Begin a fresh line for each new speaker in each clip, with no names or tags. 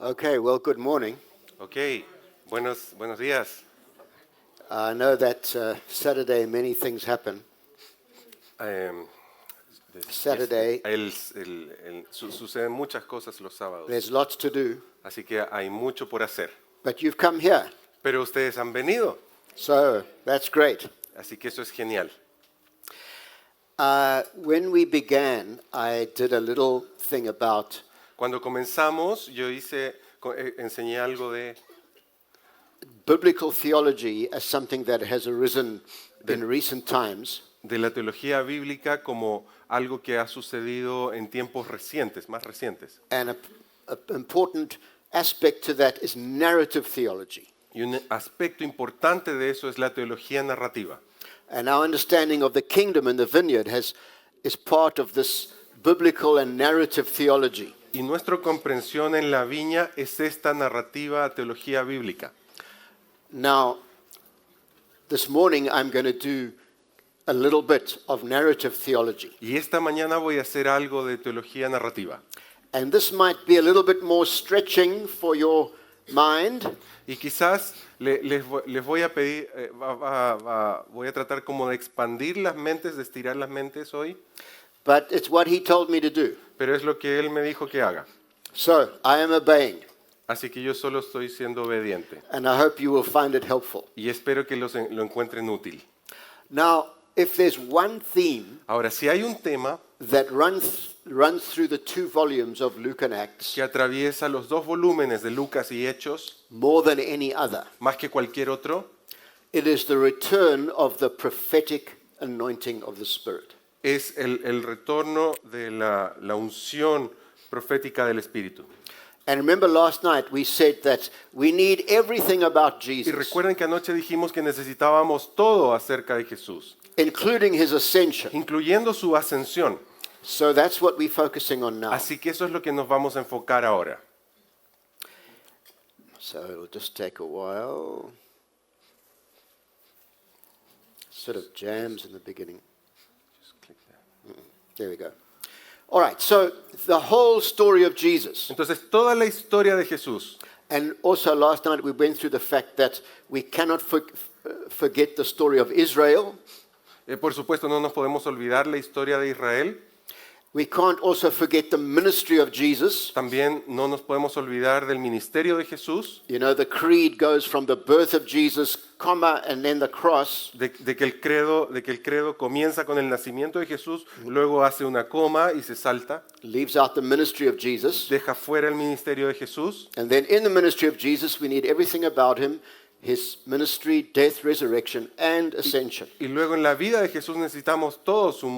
Okay, well, good morning.
Ok, buenos días.
I know that Saturday many things happen.
Em,
Saturday.
Suceden muchas cosas los sábados,
There's lots to do,
así que hay mucho por hacer.
but you've come here,
Pero ustedes han venido,
so that's great.
así que eso es genial.
When we began, I did a little thing about
Cuando comenzamos, enseñé algo de
biblical theology as something that has arisen in recent times,
la teología bíblica como algo que ha sucedido en tiempos recientes, más recientes.
and a important aspect to that is narrative theology.
Y un aspecto importante de eso es la teología narrativa.
And our understanding of the kingdom in the vineyard is part of this biblical and narrative theology.
Y nuestra comprensión en la viña es esta narrativa teología bíblica.
Now, this morning I'm going to do a little bit of narrative theology.
Y esta mañana voy a hacer algo de teología narrativa.
And this might be a little bit more stretching for your mind,
Y quizás les voy a pedir, voy a tratar como de expandir las mentes, de estirar las mentes hoy,
but it's what he told me to do.
pero es lo que él me dijo que haga.
So, I am obeying,
Así que yo solo estoy siendo obediente
and I hope you will find it helpful.
y espero que lo encuentren útil.
Now, if there's one theme
Ahora, si hay un tema
that runs through the two volumes of Luke and Acts
que atraviesa los dos volúmenes de Lucas y Hechos,
more than any other,
más que cualquier otro,
it is the return of the prophetic anointing of the Spirit.
es el retorno de la unción profética del Espíritu.
And remember last night we said that we need everything about
Y
Jesus,
recuerden que anoche dijimos que necesitábamos todo acerca de Jesús,
including his ascension.
incluyendo su ascensión.
So that's what we're focusing on now.
Así que eso es lo que nos vamos a enfocar ahora.
So it'll just take a while. Sort of jams in the beginning. There we go. All right, so the whole story of Jesus.
Entonces, toda la historia de Jesús.
And also last night we went through the fact that we cannot forget the story of Israel.
Por supuesto, no nos podemos olvidar la historia de Israel.
We can't also forget the ministry of Jesus.
También no nos podemos olvidar del ministerio de Jesús.
You know, the creed goes from the birth of Jesus, comma, and then the cross.
De que el credo comienza con el nacimiento de Jesús, luego hace una coma y se salta,
Leaves out the ministry of Jesus.
deja fuera el ministerio de Jesús.
And then in the ministry of Jesus, we need everything about him, his ministry, death, resurrection, and ascension.
Y luego en la vida de Jesús necesitamos todo, su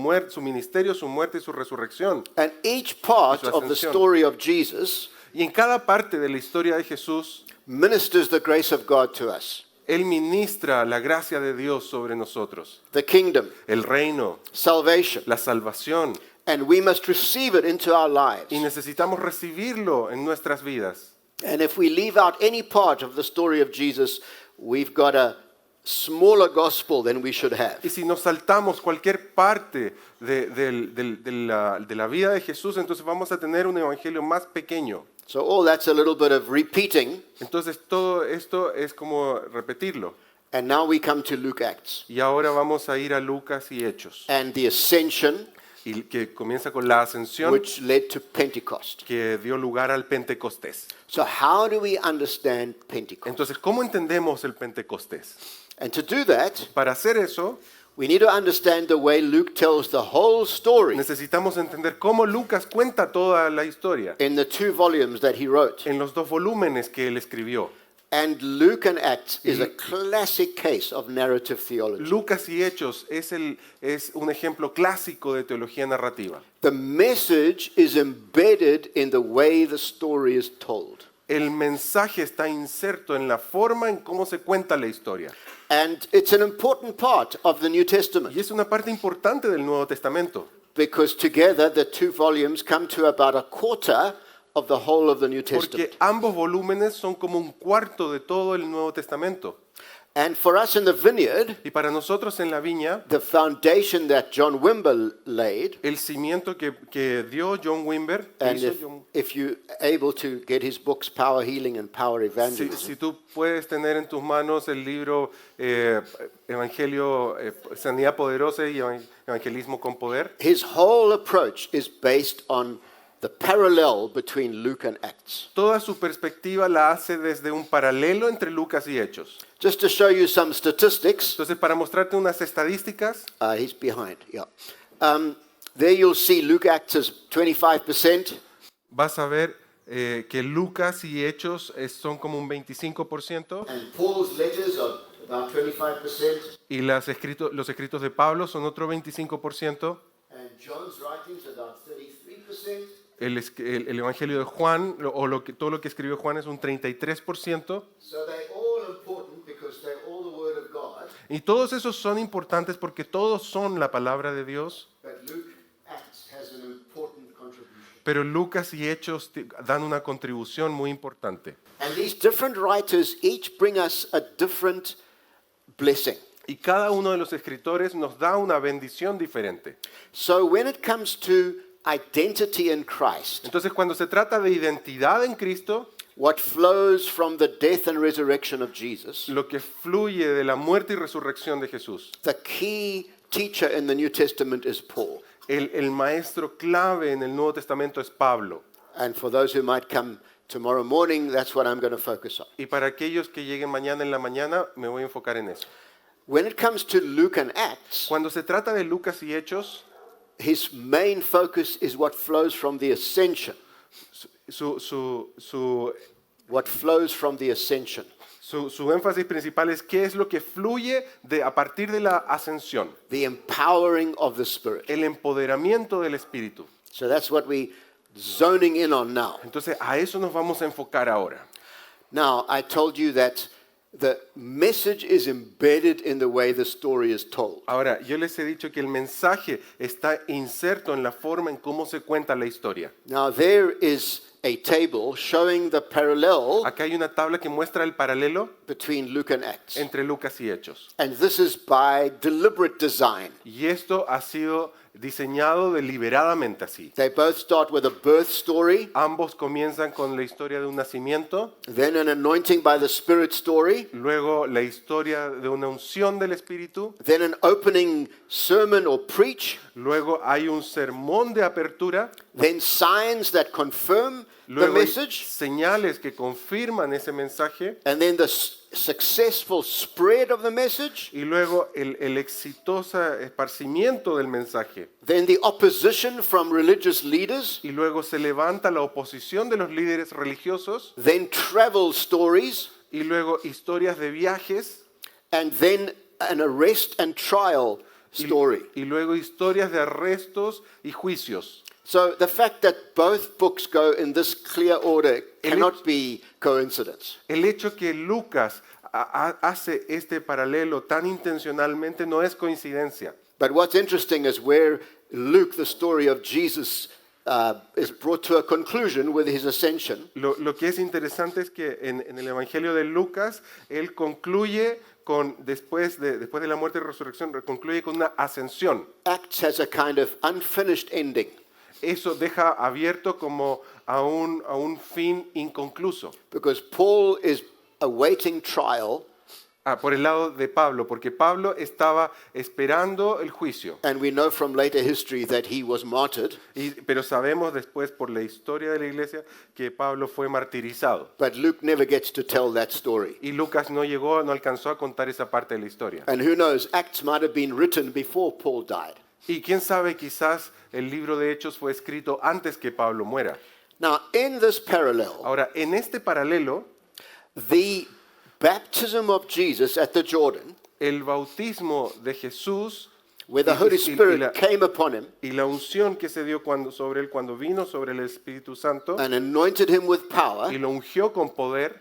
ministerio, su muerte y su resurrección.
And each part
Su
of the
ascensión.
story of Jesus
Y en cada parte de la historia de Jesús,
ministers the grace of God to us.
Él ministra la gracia de Dios sobre nosotros.
The kingdom,
El reino,
salvation.
la salvación.
And we must receive it into our lives.
Y necesitamos recibirlo en nuestras vidas.
And if we leave out any part of the story of Jesus, we've got a smaller gospel than we should have.
Y si nos saltamos cualquier parte de la vida de Jesús, entonces vamos a tener un evangelio más pequeño.
So all that's a little bit of repeating.
Entonces todo esto es como repetirlo.
And now we come to Luke Acts.
Y ahora vamos a ir a Lucas y Hechos,
And the ascension,
y que comienza con la ascensión
which led to Pentecost.
que dio lugar al Pentecostés.
So how do we understand Pentecost?
Entonces, ¿cómo entendemos el Pentecostés?
And to do that,
Para hacer eso,
we need to understand the way Luke tells the whole story
necesitamos entender cómo Lucas cuenta toda la historia
in the two volumes that he wrote.
en los dos volúmenes que él escribió.
And Luke and Acts is a classic case of narrative theology.
Lucas y Hechos es un ejemplo clásico de teología narrativa.
The message is embedded in the way the story is told.
El mensaje está inserto en la forma en cómo se cuenta la historia.
And it's an important part of the New Testament
Y es una parte importante del Nuevo Testamento,
because together the two volumes come to about a quarter of the whole of the New Testament.
porque ambos volúmenes son como un cuarto de todo el Nuevo Testamento.
And for us in the vineyard,
Y para nosotros en la viña,
the foundation that John Wimber laid,
el cimiento que dio John Wimber, que
and
hizo John-
if you're able to get his books, Power Healing and Power
si,
Evangelism,
si tú puedes tener en tus manos el libro Evangelio, Sanidad Poderosa y Evangelismo con Poder,
his whole approach is based on the parallel between Luke and Acts.
toda su perspectiva la hace desde un paralelo entre Lucas y Hechos.
Just to show you some statistics,
Entonces, para mostrarte unas estadísticas,
he's behind, yeah. There you'll see Luke Acts is 25%,
vas a ver que Lucas y Hechos son como un 25%,
and Paul's letters are about 25%,
y los escritos de Pablo son otro 25%,
and John's writings are about 33%,
el Evangelio de Juan, todo lo que escribió Juan es un 33%,
so they're all important because they're all the Word of God,
y todos esos son importantes porque todos son la palabra de Dios,
but Luke Acts has an important contribution.
pero Lucas y Hechos dan una contribución muy importante.
And these different writers each bring us a different blessing.
Y cada uno de los escritores nos da una bendición diferente.
So when it comes to identity in Christ,
Entonces, cuando se trata de identidad en Cristo,
what flows from the death and resurrection of Jesus,
lo que fluye de la muerte y resurrección de Jesús,
the key teacher in the New Testament is Paul.
el maestro clave en el Nuevo Testamento es Pablo.
And for those who might come tomorrow morning, that's what I'm going to focus on.
Y para aquellos que lleguen mañana en la mañana, me voy a enfocar en eso.
When it comes to Luke and Acts,
Cuando se trata de Lucas y Hechos,
his main focus is what flows from the ascension.
su
What flows from the ascension.
Su énfasis principal es qué es lo que fluye a partir de la ascensión,
The empowering of the Spirit.
el empoderamiento del Espíritu.
So that's what we're zoning in on now.
Entonces, a eso nos vamos a enfocar ahora.
Now, I told you that the message is embedded in the way the story is told.
Ahora, yo les he dicho que el mensaje está inserto en la forma en cómo se cuenta la historia.
Now, there is a table showing the parallel
Acá hay una tabla que muestra el paralelo
between Luke and Acts.
entre Lucas y Hechos.
And this is by deliberate design.
Y esto ha sido diseñado deliberadamente así.
They both start with a birth story,
Ambos comienzan con la historia de un nacimiento,
then an anointing by the Spirit story,
luego la historia de una unción del Espíritu,
then an opening sermon or preach,
luego hay un sermón de apertura,
then signs that confirm the
luego hay
message,
señales que confirman ese mensaje,
and then the successful spread of the message,
y luego el exitoso esparcimiento del mensaje.
then the opposition from religious leaders,
Y luego se levanta la oposición de los líderes religiosos,
then travel stories,
y luego historias de viajes,
and then an arrest and trial story.
y luego historias de arrestos y juicios.
So the fact that both books go in this clear order cannot be coincidence.
El hecho que Lucas hace este paralelo tan intencionalmente no es coincidencia.
But what's interesting is where Luke, the story of Jesus, is brought to a conclusion with his ascension.
Lo que es interesante es que en el Evangelio de Lucas, él concluye después de la muerte y resurrección, concluye con una ascensión.
Acts has a kind of unfinished ending.
Eso deja abierto como a un fin inconcluso.
Because Paul is awaiting trial,
Por el lado de Pablo, porque Pablo estaba esperando el juicio.
and we know from later history that he was martyred.
Pero sabemos después por la historia de la iglesia que Pablo fue martirizado.
But Luke never gets to tell that story.
Y Lucas no alcanzó a contar esa parte de la historia.
And who knows, Acts might have been written before Paul died.
Y quién sabe, quizás el libro de Hechos fue escrito antes que Pablo muera.
Now, in this parallel,
Ahora, en este paralelo,
the baptism of Jesus at the Jordan,
el bautismo de Jesús
where the Holy Spirit came upon him
y la unción que se dio sobre él cuando vino sobre el Espíritu Santo
and anointed him with power,
y lo ungió con poder,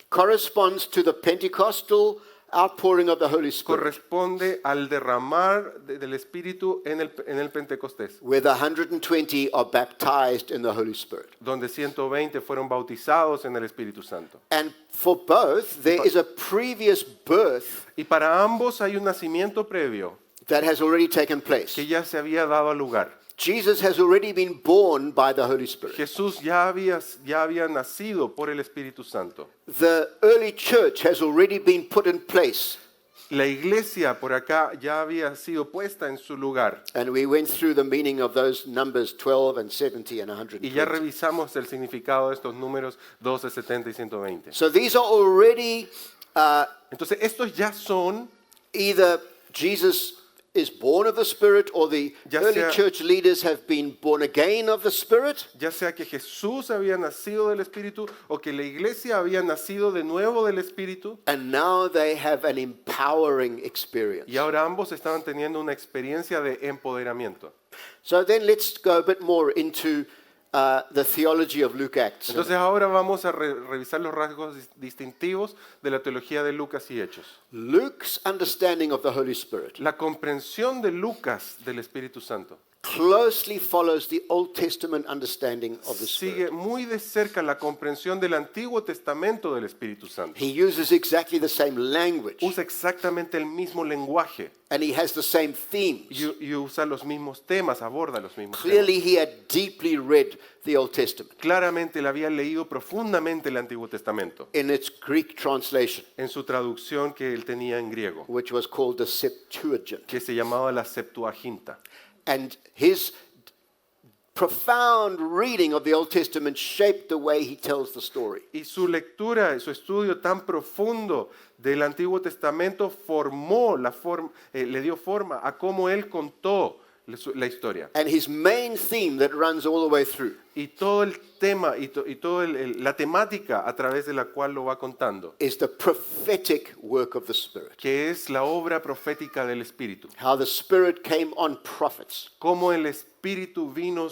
corresponds to the Pentecostal outpouring of the Holy Spirit,
corresponde al derramar del Espíritu en el Pentecostés,
where the 120 are baptized in the Holy Spirit.
donde 120 fueron bautizados en el Espíritu Santo.
And for both, there is a previous birth
Y para ambos hay un nacimiento previo
that has already taken place.
que ya se había dado lugar.
Jesus has already been born by the Holy Spirit.
Jesús ya había nacido por el Espíritu Santo.
The early church has already been put in place.
La iglesia por acá ya había sido puesta en su lugar.
And we went through the meaning of those numbers 12 and 70 and
Y ya
120.
revisamos el significado de estos números 12, 70 y 120.
So these are already
Entonces estos ya son,
either Jesus is born of the Spirit or the
Ya
early
sea-
church leaders have been born again of the Spirit.
ya sea que Jesús había nacido del Espíritu o que la iglesia había nacido de nuevo del Espíritu.
And now they have an empowering experience.
Y ahora ambos estaban teniendo una experiencia de empoderamiento.
So then let's go a bit more into the theology of Luke Acts.
Entonces ahora vamos a revisar los rasgos distintivos de la teología de Lucas y Hechos.
Luke's understanding of the Holy Spirit
La comprensión de Lucas del Espíritu Santo
closely follows the Old Testament understanding of the
sigue
Spirit.
muy de cerca la comprensión del Antiguo Testamento del Espíritu Santo.
He uses exactly the same language
Usa exactamente el mismo lenguaje
and he has the same themes.
y usa los mismos temas, aborda los mismos temas.
Clearly, he had deeply read the Old Testament
Claramente él había leído profundamente el Antiguo Testamento
in its Greek translation,
en su traducción que él tenía en griego,
which was called the Septuagint.
que se llamaba la Septuaginta.
And his profound reading of the Old Testament shaped the way he tells the story.
Y su lectura, su estudio tan profundo del Antiguo Testamento formó le dio forma a cómo él contó la historia.
And his main theme that runs all the way through
Y todo el tema y toda la temática a través de la cual lo va contando,
is the prophetic work of the Spirit.
que es la obra profética del Espíritu.
How the Spirit came on prophets.
Cómo el Espíritu vino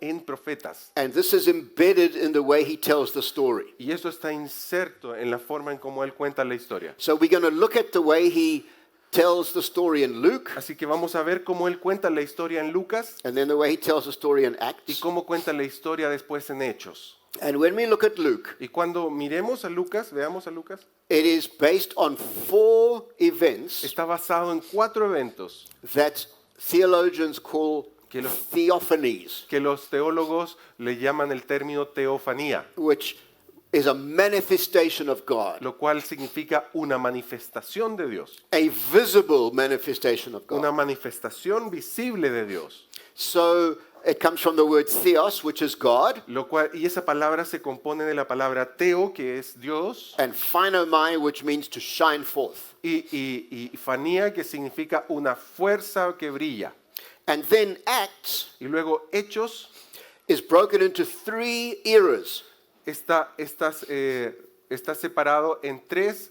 en profetas.
And this is embedded in the way he tells the story.
Y eso está inserto en la forma en cómo él cuenta la historia.
So we're going to look at the way he tells the story in Luke,
Así que vamos a ver cómo él cuenta la historia en Lucas
and then the way he tells the story in
y
Acts.
cómo cuenta la historia después en Hechos.
And when we look at Luke,
Y cuando miremos a Lucas, veamos a Lucas,
it is based on 4 events
está basado en 4 eventos
that theologians call
Que los-
theophanies,
que los teólogos le llaman el término teofanía,
which is a manifestation of God,
lo cual significa una manifestación de Dios,
a visible manifestation of
una
God.
manifestación visible de Dios.
So it comes from the word theos, which is God,
Y esa palabra se compone de la palabra teo, que es Dios,
and phanomai, which means to shine forth.
y fanía, que significa una fuerza que brilla.
And then Acts
Y luego Hechos
is broken into 3 eras,
está separado en tres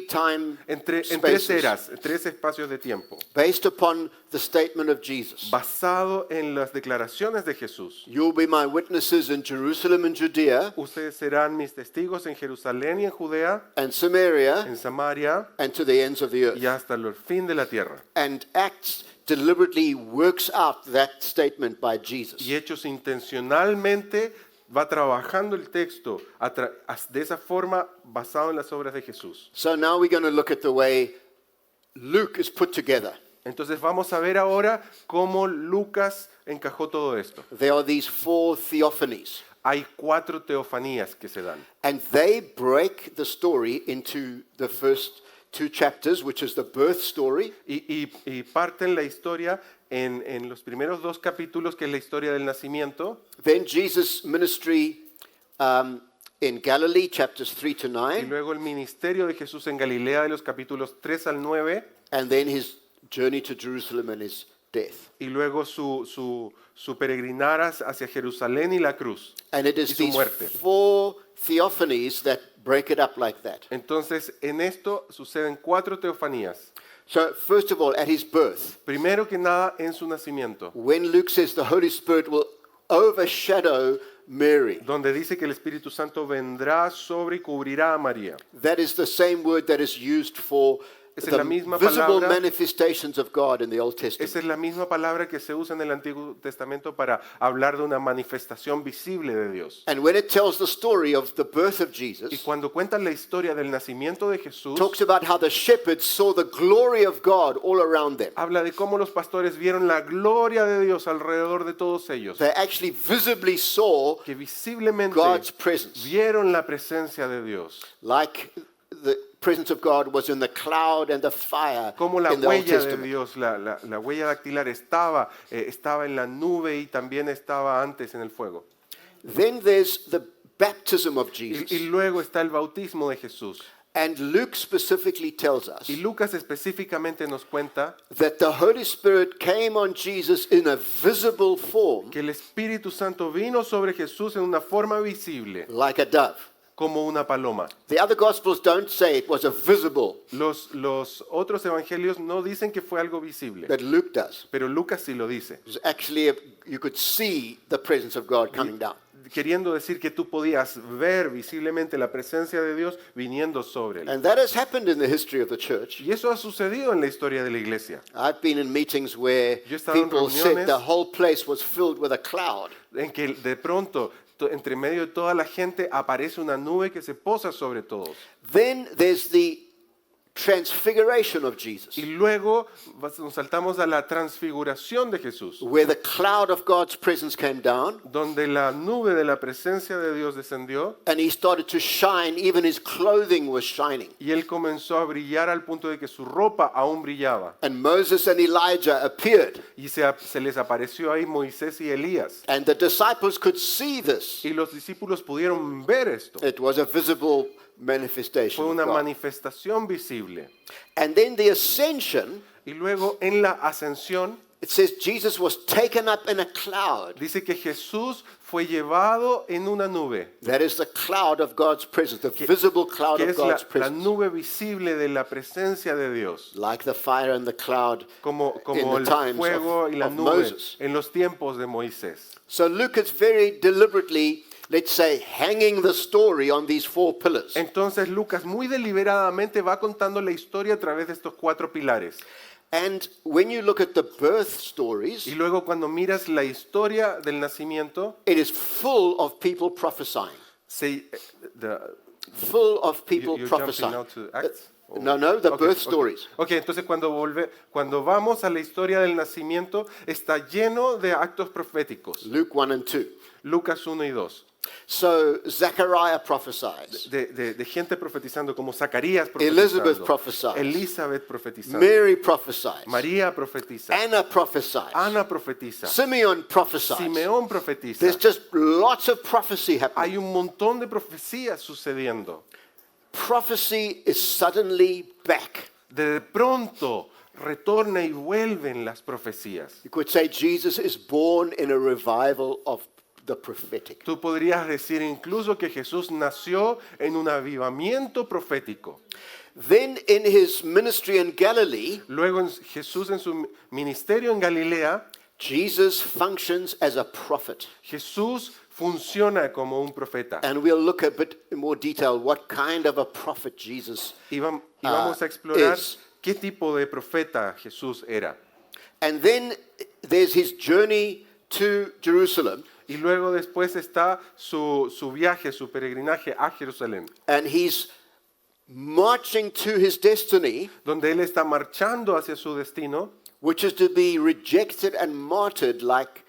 time
en tres
spaces,
eras, 3 espacios de tiempo,
based upon the statement of Jesus.
basado en las declaraciones de Jesús.
You'll be my witnesses in Jerusalem and Judea
Ustedes serán mis testigos en Jerusalén y en Judea,
and Samaria
en Samaria
and to the ends of the earth.
y hasta el fin de la tierra.
And Acts deliberately works out that statement by Jesus.
Y Hechos intencionalmente va trabajando el texto de esa forma basado en las obras de Jesús.
So now we're going to look at the way Luke is put together.
Entonces vamos a ver ahora cómo Lucas encajó todo esto.
There are these 4 theophanies,
Hay 4 teofanías que se dan.
and they break the story into the first 2 chapters, which is the birth story,
Y parten la historia en los primeros 2 capítulos, que es la historia del nacimiento,
then Jesus' ministry in Galilee, chapters 3 to
y
9,
luego el ministerio de Jesús en Galilea de los capítulos 3 al 9,
and then his journey to Jerusalem and his death.
y luego su peregrinar hacia Jerusalén y la cruz.
And it
Y
is
su
these
muerte.
4 theophanies that break it up like that.
Entonces, en esto suceden 4 teofanías.
So, first of all, at his birth,
Primero que nada, en su nacimiento.
when Luke says the Holy Spirit will overshadow Mary.
donde dice que el Espíritu Santo vendrá sobre y cubrirá a María.
That is the same word that is used for
Esa es la
the
misma
visible
palabra.
manifestations of God in the Old Testament.
Esa es la misma palabra que se usa en el Antiguo Testamento para hablar de una manifestación visible de Dios.
And when it tells the story of the birth of
Y
Jesus,
cuando cuentan la historia del nacimiento de Jesús,
talks about how the shepherds saw the glory of God all around them.
habla de cómo los pastores vieron la gloria de Dios alrededor de todos ellos,
They actually visibly saw
que visiblemente
God's presence,
vieron la presencia de Dios,
like the presence of God was in the cloud and the fire
como la
in the Old
huella de
Testament.
Dios, la huella dactilar estaba en la nube y también estaba antes en el fuego.
Then there's the baptism of
Y
Jesus.
luego está el bautismo de Jesús.
And Luke specifically tells us
Y Lucas específicamente nos cuenta
that the Holy Spirit came on Jesus in a visible form
que el Espíritu Santo vino sobre Jesús en una forma visible,
like a dove.
como una paloma.
The other Gospels don't say it was a visible,
Los otros evangelios no dicen que fue algo visible,
but Luke does.
pero Lucas sí lo dice,
It was actually, you could see the presence of God coming down.
queriendo decir que tú podías ver visiblemente la presencia de Dios viniendo sobre él.
And that has happened in the history of the church.
Y eso ha sucedido en la historia de la iglesia,
I've been in meetings where
Yo he estado en
people said
reuniones-
the whole place was filled with a cloud.
en que de pronto, entre medio de toda la gente, aparece una nube que se posa sobre todos.
Then there's the transfiguration of Jesus,
Y luego nos saltamos a la transfiguración de Jesús,
where the cloud of God's presence came down
donde la nube de la presencia de Dios descendió
and he started to shine, even his clothing was shining.
y él comenzó a brillar al punto de que su ropa aún brillaba.
And Moses and Elijah appeared,
Y se les apareció ahí Moisés y Elías.
and the disciples could see this.
Y los discípulos pudieron ver esto.
It was a visible
Fue
manifestation of
una
God.
manifestación visible.
And then the ascension,
Y luego en la ascensión
it says Jesus was taken up in a cloud.
dice que Jesús fue llevado en una nube,
That is the cloud of God's presence, the visible cloud
que
of
es
God's
la
presence.
nube visible de la presencia de Dios,
Like the fire and the cloud
como
in the
el
times
fuego y la
of
nube
Moses.
en los tiempos de Moisés.
So Luke is very deliberately, let's say, hanging the story on these four pillars.
Entonces Lucas muy deliberadamente va contando la historia a través de estos 4 pilares.
And when you look at the birth stories,
Y luego cuando miras la historia del nacimiento,
it is full of people prophesying. Full of people
You're
prophesying.
jumping now to Acts?
No, the birth stories.
Ok, entonces cuando vamos a la historia del nacimiento, está lleno de actos proféticos.
Luke 1 and 2.
Lucas 1 y 2.
So Zechariah prophesies.
De gente profetizando, como Zacarías
Elizabeth
profetizando,
prophesies.
Elizabeth profetizando,
Mary prophesies.
María profetiza,
Anna prophesies.
Ana profetiza,
Simeon prophesies.
Simeón profetiza.
There's just lots of prophecy happening.
Hay un montón de profecías sucediendo.
Prophecy is suddenly back.
De pronto retorna y vuelven las profecías.
You could say Jesus is born in a revival of the prophetic.
Tú podrías decir incluso que Jesús nació en un avivamiento profético.
Then in his ministry in Galilee,
Luego Jesús en su ministerio en Galilea,
Jesus functions as a prophet.
Jesús funciona como un profeta.
And we'll look a bit in more detail what kind of a prophet Jesus.
Y vamos a explorar
is.
qué tipo de profeta Jesús era.
And then there's his journey to Jerusalem,
Y luego después está su viaje, su peregrinaje a Jerusalén,
and he's marching to his destiny,
donde él está marchando hacia su destino,
which is to be rejected and martyred like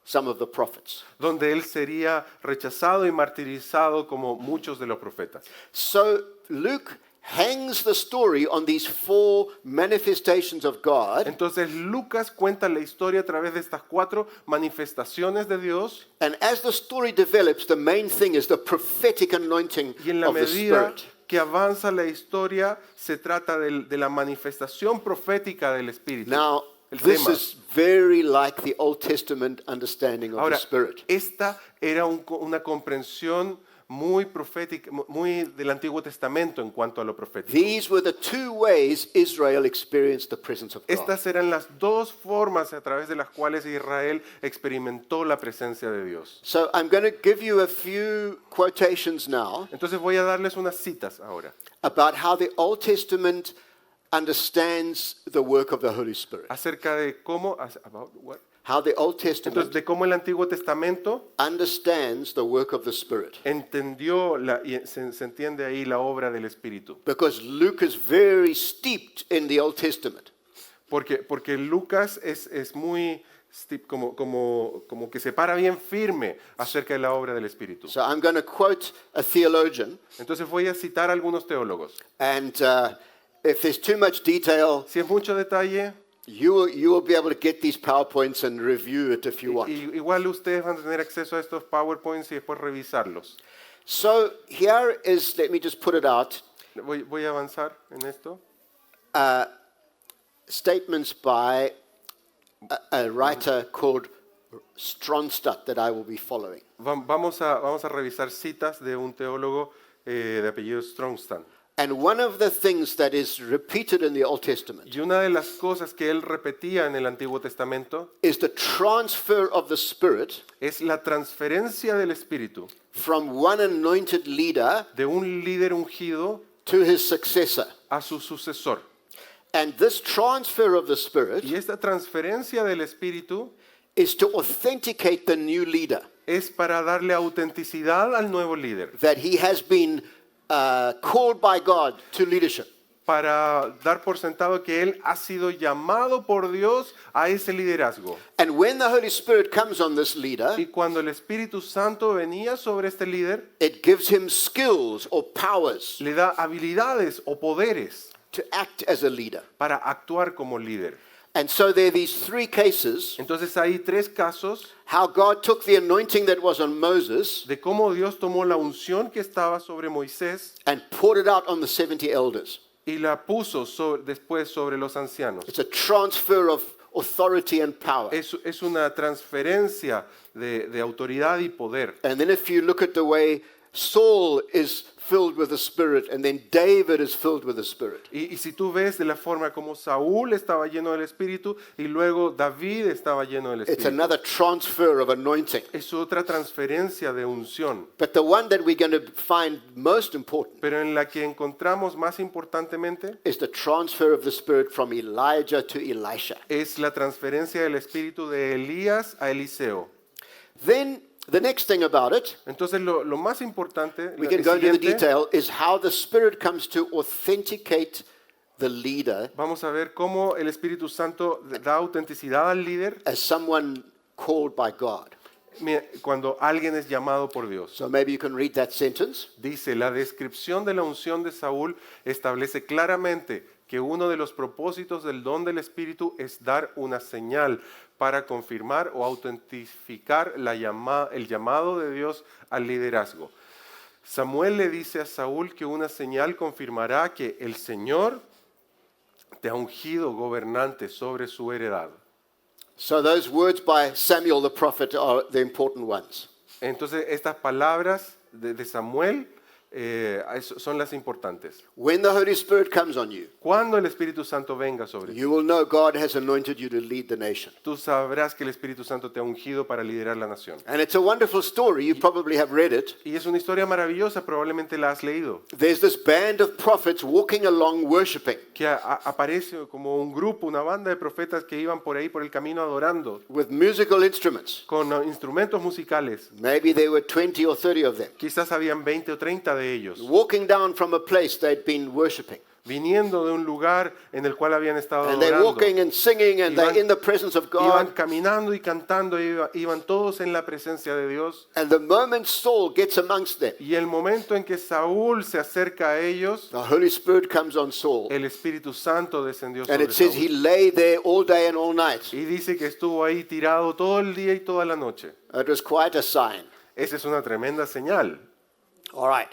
some of the prophets.
donde él sería rechazado y martirizado como muchos de los profetas.
So Luke hangs the story on these four manifestations of God,
Entonces Lucas cuenta la historia a través de estas 4 manifestaciones de Dios,
and as the story develops, the main thing is the prophetic anointing
y en la
of the
medida
Spirit.
que avanza la historia se trata de la manifestación profética del Espíritu.
Now,
el
This
tema.
is very like the Old Testament understanding of
Ahora,
the Spirit.
esta era una comprensión muy profética, muy del Antiguo Testamento en cuanto a lo profético.
These were the two ways Israel experienced the presence of God.
Estas eran las dos formas a través de las cuales Israel experimentó la presencia de Dios.
So I'm going to give you a few quotations now
Entonces voy a darles unas citas ahora
about how the Old Testament understands the work of the Holy Spirit.
acerca de cómo, about what?
How the Old
Entonces,
Testament
de cómo el Antiguo Testamento
understands the work of the Spirit.
entendió y se entiende ahí la obra del Espíritu.
Because Luke is very steeped in the Old Testament.
Porque Lucas es muy como que se para bien firme acerca de la obra del Espíritu.
So I'm going to quote a theologian,
Entonces voy a citar a algunos teólogos.
and if there's too much detail,
Si es mucho detalle,
you will be able to get these PowerPoints and review it if you want.
igual ustedes van a tener acceso a estos PowerPoints y después revisarlos.
So here is, let me just put it out,
Voy a avanzar en esto.
statements by a writer called Stronstadt that I will be following.
Vamos a revisar citas de un teólogo de apellido Strongstan.
And one of the things that is repeated in the Old Testament
Y una de las cosas que él repetía en el Antiguo Testamento
is the transfer of the Spirit
es la transferencia del Espíritu
from one anointed leader
de un líder ungido
to his successor.
a su sucesor.
And this transfer of the Spirit
Y esta transferencia del Espíritu
is to authenticate the new leader,
es para darle autenticidad al nuevo líder,
that he has been called by God to leadership.
para dar por sentado que él ha sido llamado por Dios a ese liderazgo.
And when the Holy Spirit comes on this leader,
Y cuando el Espíritu Santo venía sobre este líder,
it gives him skills or powers
le da habilidades o poderes
to act as a leader.
para actuar como líder.
And so there are these three cases
Entonces hay tres casos
how God took the anointing that was on Moses
de cómo Dios tomó la unción que estaba sobre Moisés
and poured it out on the 70 elders.
y la puso después sobre los ancianos.
It's a transfer of authority and power.
Es una transferencia de autoridad y poder.
And then if you look at the way Saul is filled with the Spirit and then David is filled with the Spirit,
Y si tú ves de la forma como Saúl estaba lleno del Espíritu y luego David estaba lleno del
it's
Espíritu.
another transfer of anointing.
Es otra transferencia de unción.
But the one that we're going to find most important
Pero en la que encontramos más importantemente
is the transfer of the Spirit from Elijah to Elisha.
es la transferencia del Espíritu de Elías a Eliseo.
Then the next thing about it,
Entonces lo más importante,
we
el
can go into the
siguiente,
detail, is how the Spirit comes to authenticate the leader
vamos a ver cómo el Espíritu Santo da autenticidad al líder
as someone called by God.
Mira, cuando alguien es llamado por Dios.
So maybe you can read that sentence.
Dice, la descripción de la unción de Saúl establece claramente que uno de los propósitos del don del Espíritu es dar una señal para confirmar o autentificar el llamado de Dios al liderazgo. Samuel le dice a Saúl que una señal confirmará que el Señor te ha ungido gobernante sobre su heredad.
So those words by Samuel the prophet are the important ones.
Entonces estas palabras de Samuel son las importantes.
When the Holy Spirit comes on you,
Cuando el Espíritu Santo venga sobre ti,
you will know God has anointed you to lead the nation.
tú sabrás que el Espíritu Santo te ha ungido para liderar la nación.
And it's a wonderful story. You probably have read it.
Y es una historia maravillosa, probablemente la has leído,
There's this band of prophets walking along worshiping
que aparece como un grupo, una banda de profetas que iban por ahí por el camino adorando
with musical instruments.
con instrumentos musicales.
Maybe there were 20 or 30 of them.
Quizás habían 20 o 30 de ellos,
Walking down from a place they'd been worshiping.
viniendo de un lugar en el cual habían estado
And they're
adorando.
walking and singing and they're in the presence of
Iban
God.
caminando y cantando, iban todos en la presencia de Dios.
And the moment Saul gets amongst them,
Y el momento en que Saúl se acerca a ellos,
the Holy Spirit comes on Saul.
el Espíritu Santo descendió
And
sobre
it says he
Saúl.
lay there all day and all night.
Y dice que estuvo ahí tirado todo el día y toda la noche.
It was quite a sign.
Esa es una tremenda señal.
All right.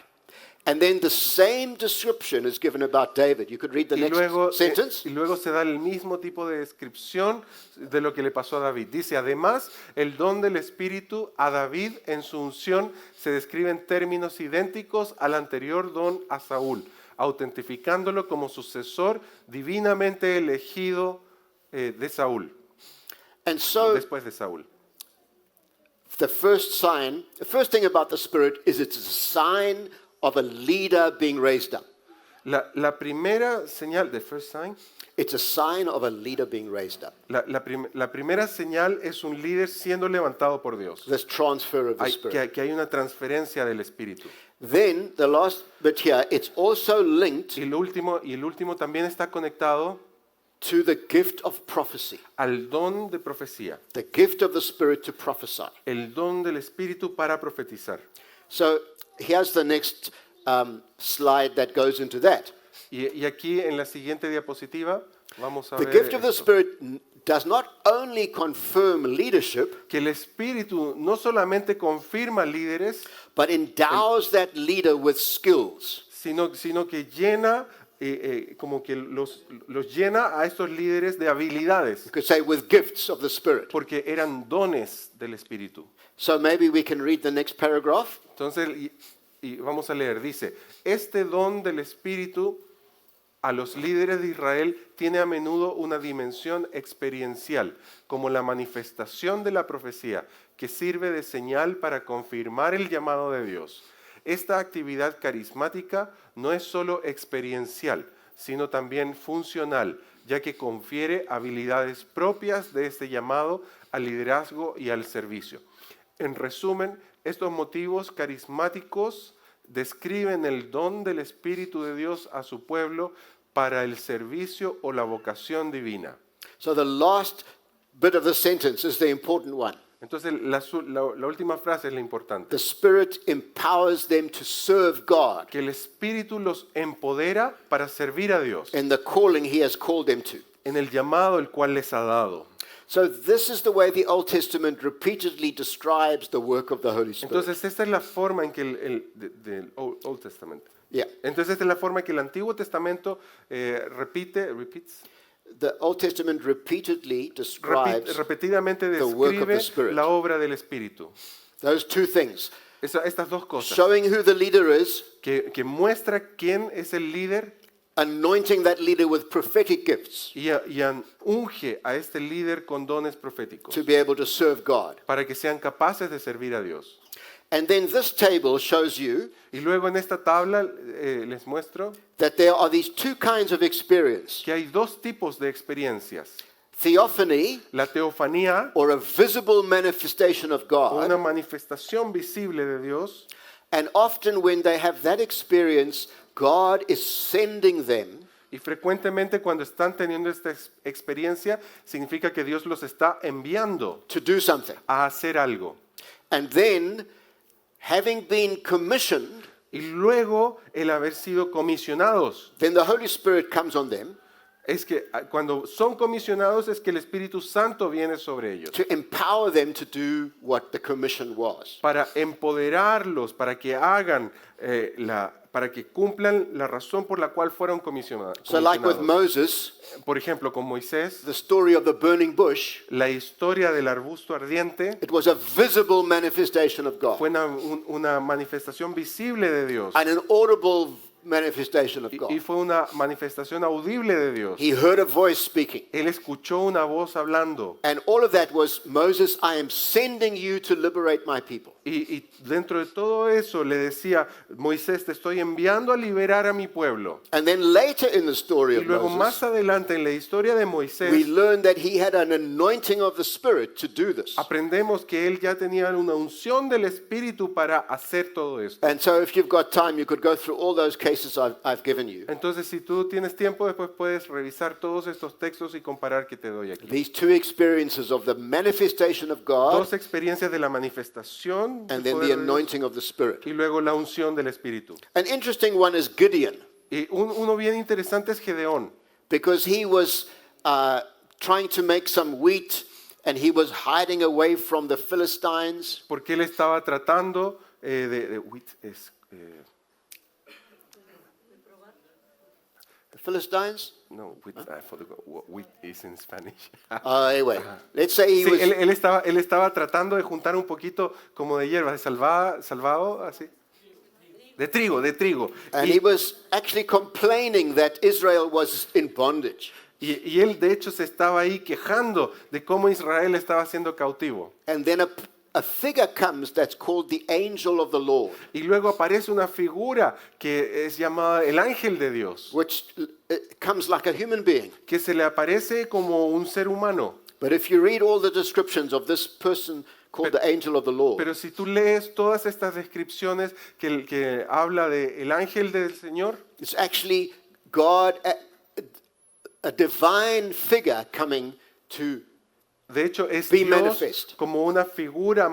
And then the same description is given about David. You could read the
Y
next
luego,
sentence.
y luego se da el mismo tipo de descripción de lo que le pasó a David. Dice, además, el don del Espíritu a David en su unción se describe en términos idénticos al anterior don a Saúl, autentificándolo como sucesor divinamente elegido de Saúl,
And so
después de Saúl.
the first thing about the Spirit is it's a sign of a leader being raised up.
La primera señal, the first sign,
It's a sign of a leader being raised up.
la primera señal es un líder siendo levantado por Dios.
This transfer of the Spirit.
Que hay una transferencia del Espíritu.
Then the last bit here, it's also linked
Y el último también está conectado
to the gift of prophecy,
al don de profecía,
the gift of the Spirit to prophesy.
el don del Espíritu para profetizar.
So here's the next slide that goes into that.
Y aquí en la siguiente diapositiva vamos a
The
ver
gift of the
esto,
Spirit does not only confirm leadership,
que el Espíritu no solamente confirma líderes,
but endows that leader with skills.
sino que llena, como que los llena a estos líderes de habilidades,
You could say with gifts of the Spirit.
porque eran dones del Espíritu.
So maybe we can read the next paragraph.
Entonces, y vamos a leer, dice, este don del Espíritu a los líderes de Israel tiene a menudo una dimensión experiencial, como la manifestación de la profecía, que sirve de señal para confirmar el llamado de Dios. Esta actividad carismática no es solo experiencial, sino también funcional, ya que confiere habilidades propias de este llamado al liderazgo y al servicio. En resumen, estos motivos carismáticos describen el don del Espíritu de Dios a su pueblo para el servicio o la vocación divina.
So the last bit of the sentence is the important one.
Entonces, la última frase es la importante.
The Spirit empowers them to serve God
Que el Espíritu los empodera para servir a Dios
in the calling He has called them to.
en el llamado el cual les ha dado.
So this is the way the Old Testament repeatedly describes the work of the Holy Spirit.
Entonces, esta es la forma en que del Old Testament.
Yeah,
Entonces, esta es la forma en que el Antiguo Testamento repeats,
the Old Testament repeatedly describes
repetidamente
the work of the
describe
Spirit.
la obra del Espíritu.
those two things,
Estas dos cosas,
showing who the leader is,
que muestra quién es el líder
anointing that leader with prophetic gifts
y unge a este líder con dones proféticos
to be able to serve God.
para que sean capaces de servir a Dios.
And then this table shows you
Y luego en esta tabla les muestro
that there are these two kinds of experience:
que hay dos tipos de experiencias.
theophany,
La teofanía,
or a visible manifestation of
una
God,
manifestación visible de Dios,
and often when they have that experience, God is sending them
y frecuentemente cuando están teniendo esta experiencia, significa que Dios los está enviando
to do something.
a hacer algo.
And then, having been commissioned,
Y luego el haber sido comisionados,
then the Holy Spirit comes on them
es que cuando son comisionados es que el Espíritu Santo viene sobre ellos
to empower them to do what the commission was.
para empoderarlos, para que hagan para que cumplan la razón por la cual fueron comisionados.
So like with Moses,
Por ejemplo, con Moisés,
the story of the burning bush,
la historia del arbusto ardiente
it was a visible manifestation of
fue
God
una manifestación visible de Dios
and an audible manifestation of
y
God.
fue una manifestación audible de Dios.
He heard a voice speaking.
Él escuchó una voz hablando
And all of that was, Moses, I am sending you to liberate my people.
y dentro de todo eso le decía, Moisés, te estoy enviando a liberar a mi pueblo.
And then later in the story
Y
of
luego más
Moses,
adelante en la historia de
we
Moisés
learn that he had an anointing of the Spirit to do this.
aprendemos que él ya tenía una unción del Espíritu para hacer todo esto.
And so if you've got time, you could go through all those cases I've given you.
Entonces, si tú tienes tiempo, después puedes revisar todos estos textos y comparar que te doy aquí.
These two experiences of the manifestation of God
Dos experiencias de la manifestación
and
del
then
poder
the
de Dios,
anointing of the Spirit.
y luego la unción del Espíritu.
An interesting one is Gideon,
Y uno bien interesante es Gedeón,
because he was trying to make some wheat and he was hiding away from the Philistines.
porque él estaba tratando
Philistines?
No, I forgot what wheat is in Spanish.
Anyway, let's say he
Sí,
was,
él estaba tratando de juntar un poquito como de hierba, de salvado, así. De trigo.
and
Y,
he was actually complaining that Israel was in bondage.
y él de hecho se estaba ahí quejando de cómo Israel estaba siendo cautivo.
And then a figure comes that's called the angel of the Lord,
Y luego aparece una figura que es llamada el ángel de Dios,
which comes like a human being.
que se le aparece como un ser humano.
But if you read all the descriptions of this person called the angel of the Lord,
Pero si tú lees todas estas descripciones que habla de el ángel del Señor,
it's actually God, a divine figure coming to
de hecho es
Be
Dios
manifest.
como una figura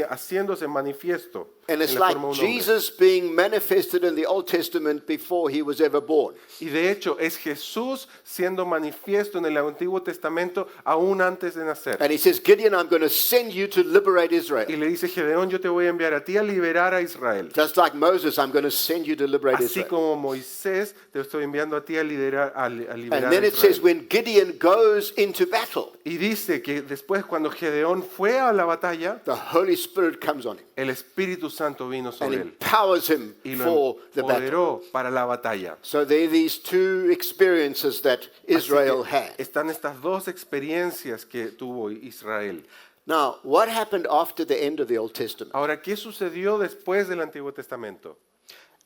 haciéndose manifiesto
And it's
en la
like
forma de un hombre.
Jesus being manifested in the Old Testament before he was ever born.
Y de hecho es Jesús siendo manifiesto en el Antiguo Testamento aún antes de nacer.
And he says, Gideon, I'm going to send you to liberate
Y
Israel.
le dice, Gedeón, yo te voy a enviar a ti a liberar a Israel.
Just like Moses, I'm going to send you to liberate
Así
Israel.
como Moisés, te estoy enviando a ti a liberar
And
a
then it says,
Israel.
when Gideon goes into battle,
Y dice que después cuando Gedeón fue a la batalla,
the Holy Spirit comes on him
el Espíritu Santo vino
and
sobre él
empowers him
y lo
for the battle.
empoderó para la batalla.
So there are these two experiences that
Así que
Israel had.
están estas dos experiencias que tuvo Israel.
Now, what happened after the end of the Old Testament
Ahora, ¿qué sucedió después del Antiguo Testamento?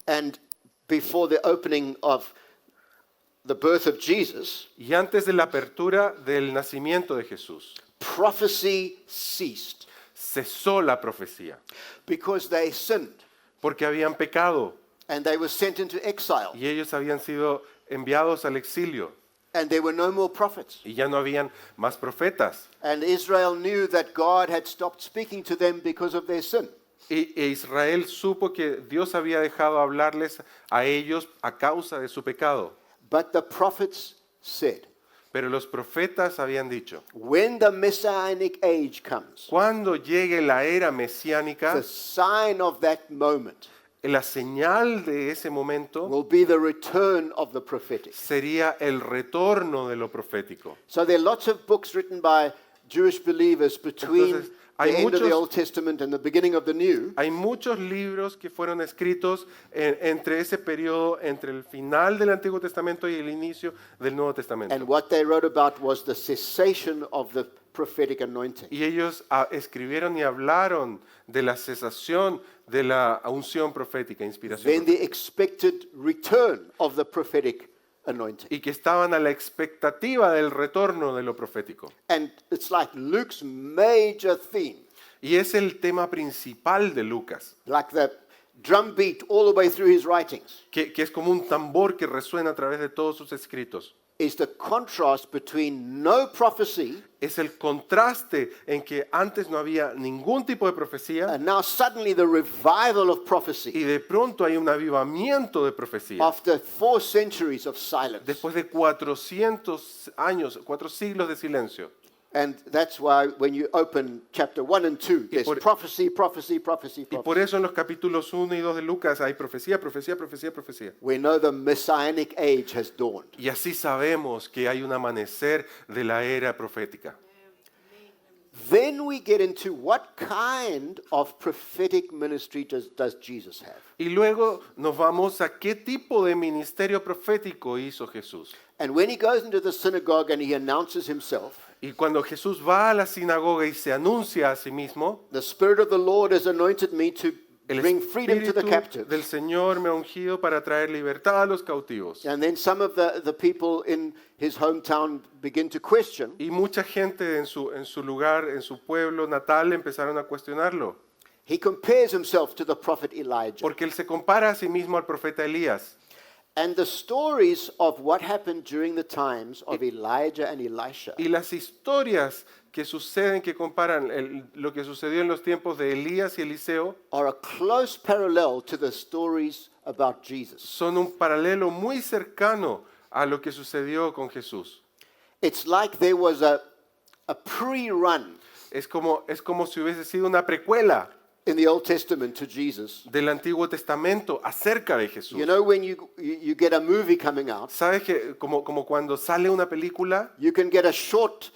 and before the opening of the birth of Jesus?
Y antes de la apertura del nacimiento de Jesús,
Prophecy ceased
cesó la profecía,
because they sinned
porque habían pecado
and they were sent into exile
y ellos habían sido enviados al exilio
and there were no more prophets.
y ya no habían más profetas.
And Israel knew that God had stopped speaking to them because of their sin.
E Israel supo que Dios había dejado hablarles a ellos a causa de su pecado.
But the prophets said,
Pero los profetas habían dicho,
when the messianic age comes,
cuando llegue la era
the
mesiánica,
sign of that moment
la señal de ese momento
will be the return of the prophetic.
sería el retorno de lo profético.
So there are lots of books written by Jewish believers between
Entonces,
the
hay
end of the
muchos-
Old Testament and the beginning of the New.
Hay muchos libros que fueron escritos entre ese periodo, entre el final del Antiguo Testamento y el inicio del Nuevo Testamento.
And what they wrote about was the cessation of the prophetic anointing.
Y ellos escribieron y hablaron de la cesación de la unción profética, inspiración
Then
profética,
the expected return of the prophetic anointing.
y que estaban a la expectativa del retorno de lo profético.
And it's like Luke's major theme,
Y es el tema principal de Lucas,
like the drum beat all the way through his writings,
que es como un tambor que resuena a través de todos sus escritos.
is the contrast between no prophecy
Es el contraste en que antes no había ningún tipo de profecía
and now suddenly the revival of
y
prophecy
de pronto hay un avivamiento de profecía.
after 4 centuries of silence.
Después de 400 años, 4 siglos de silencio.
And that's why when you open chapter 1 and 2, there's
por-
prophecy, prophecy, prophecy,
Y por
prophecy.
eso en los capítulos 1 y 2 de Lucas hay profecía, profecía, profecía, profecía.
We know the messianic age has dawned.
Y así sabemos que hay un amanecer de la era profética.
Then we get into what kind of prophetic ministry does Jesus have?
Y luego nos vamos a qué tipo de ministerio profético hizo Jesús.
And when he goes into the synagogue and he announces himself,
Y cuando Jesús va a la sinagoga y se anuncia a sí mismo,
the Spirit of the Lord has anointed me to
el
bring freedom to the
Espíritu
captives.
del Señor me ha ungido para traer libertad a los cautivos.
And then some of the people in his hometown begin to question,
Y mucha gente en su lugar, en su pueblo natal, empezaron a cuestionarlo.
he compares himself to the prophet Elijah.
Porque él se compara a sí mismo al profeta Elías.
And the stories of what happened during the times of Elijah and Elisha
Y las historias que suceden, que comparan lo que sucedió en los tiempos de Elías y Eliseo,
are a close parallel to the stories about Jesus.
son un paralelo muy cercano a lo que sucedió con Jesús.
It's like there was a pre-run
Es como si hubiese sido una precuela
in the Old Testament to Jesus.
del Antiguo Testamento acerca de Jesús.
You know, when you get a movie coming out,
¿Sabes que como cuando sale una película,
you can get a short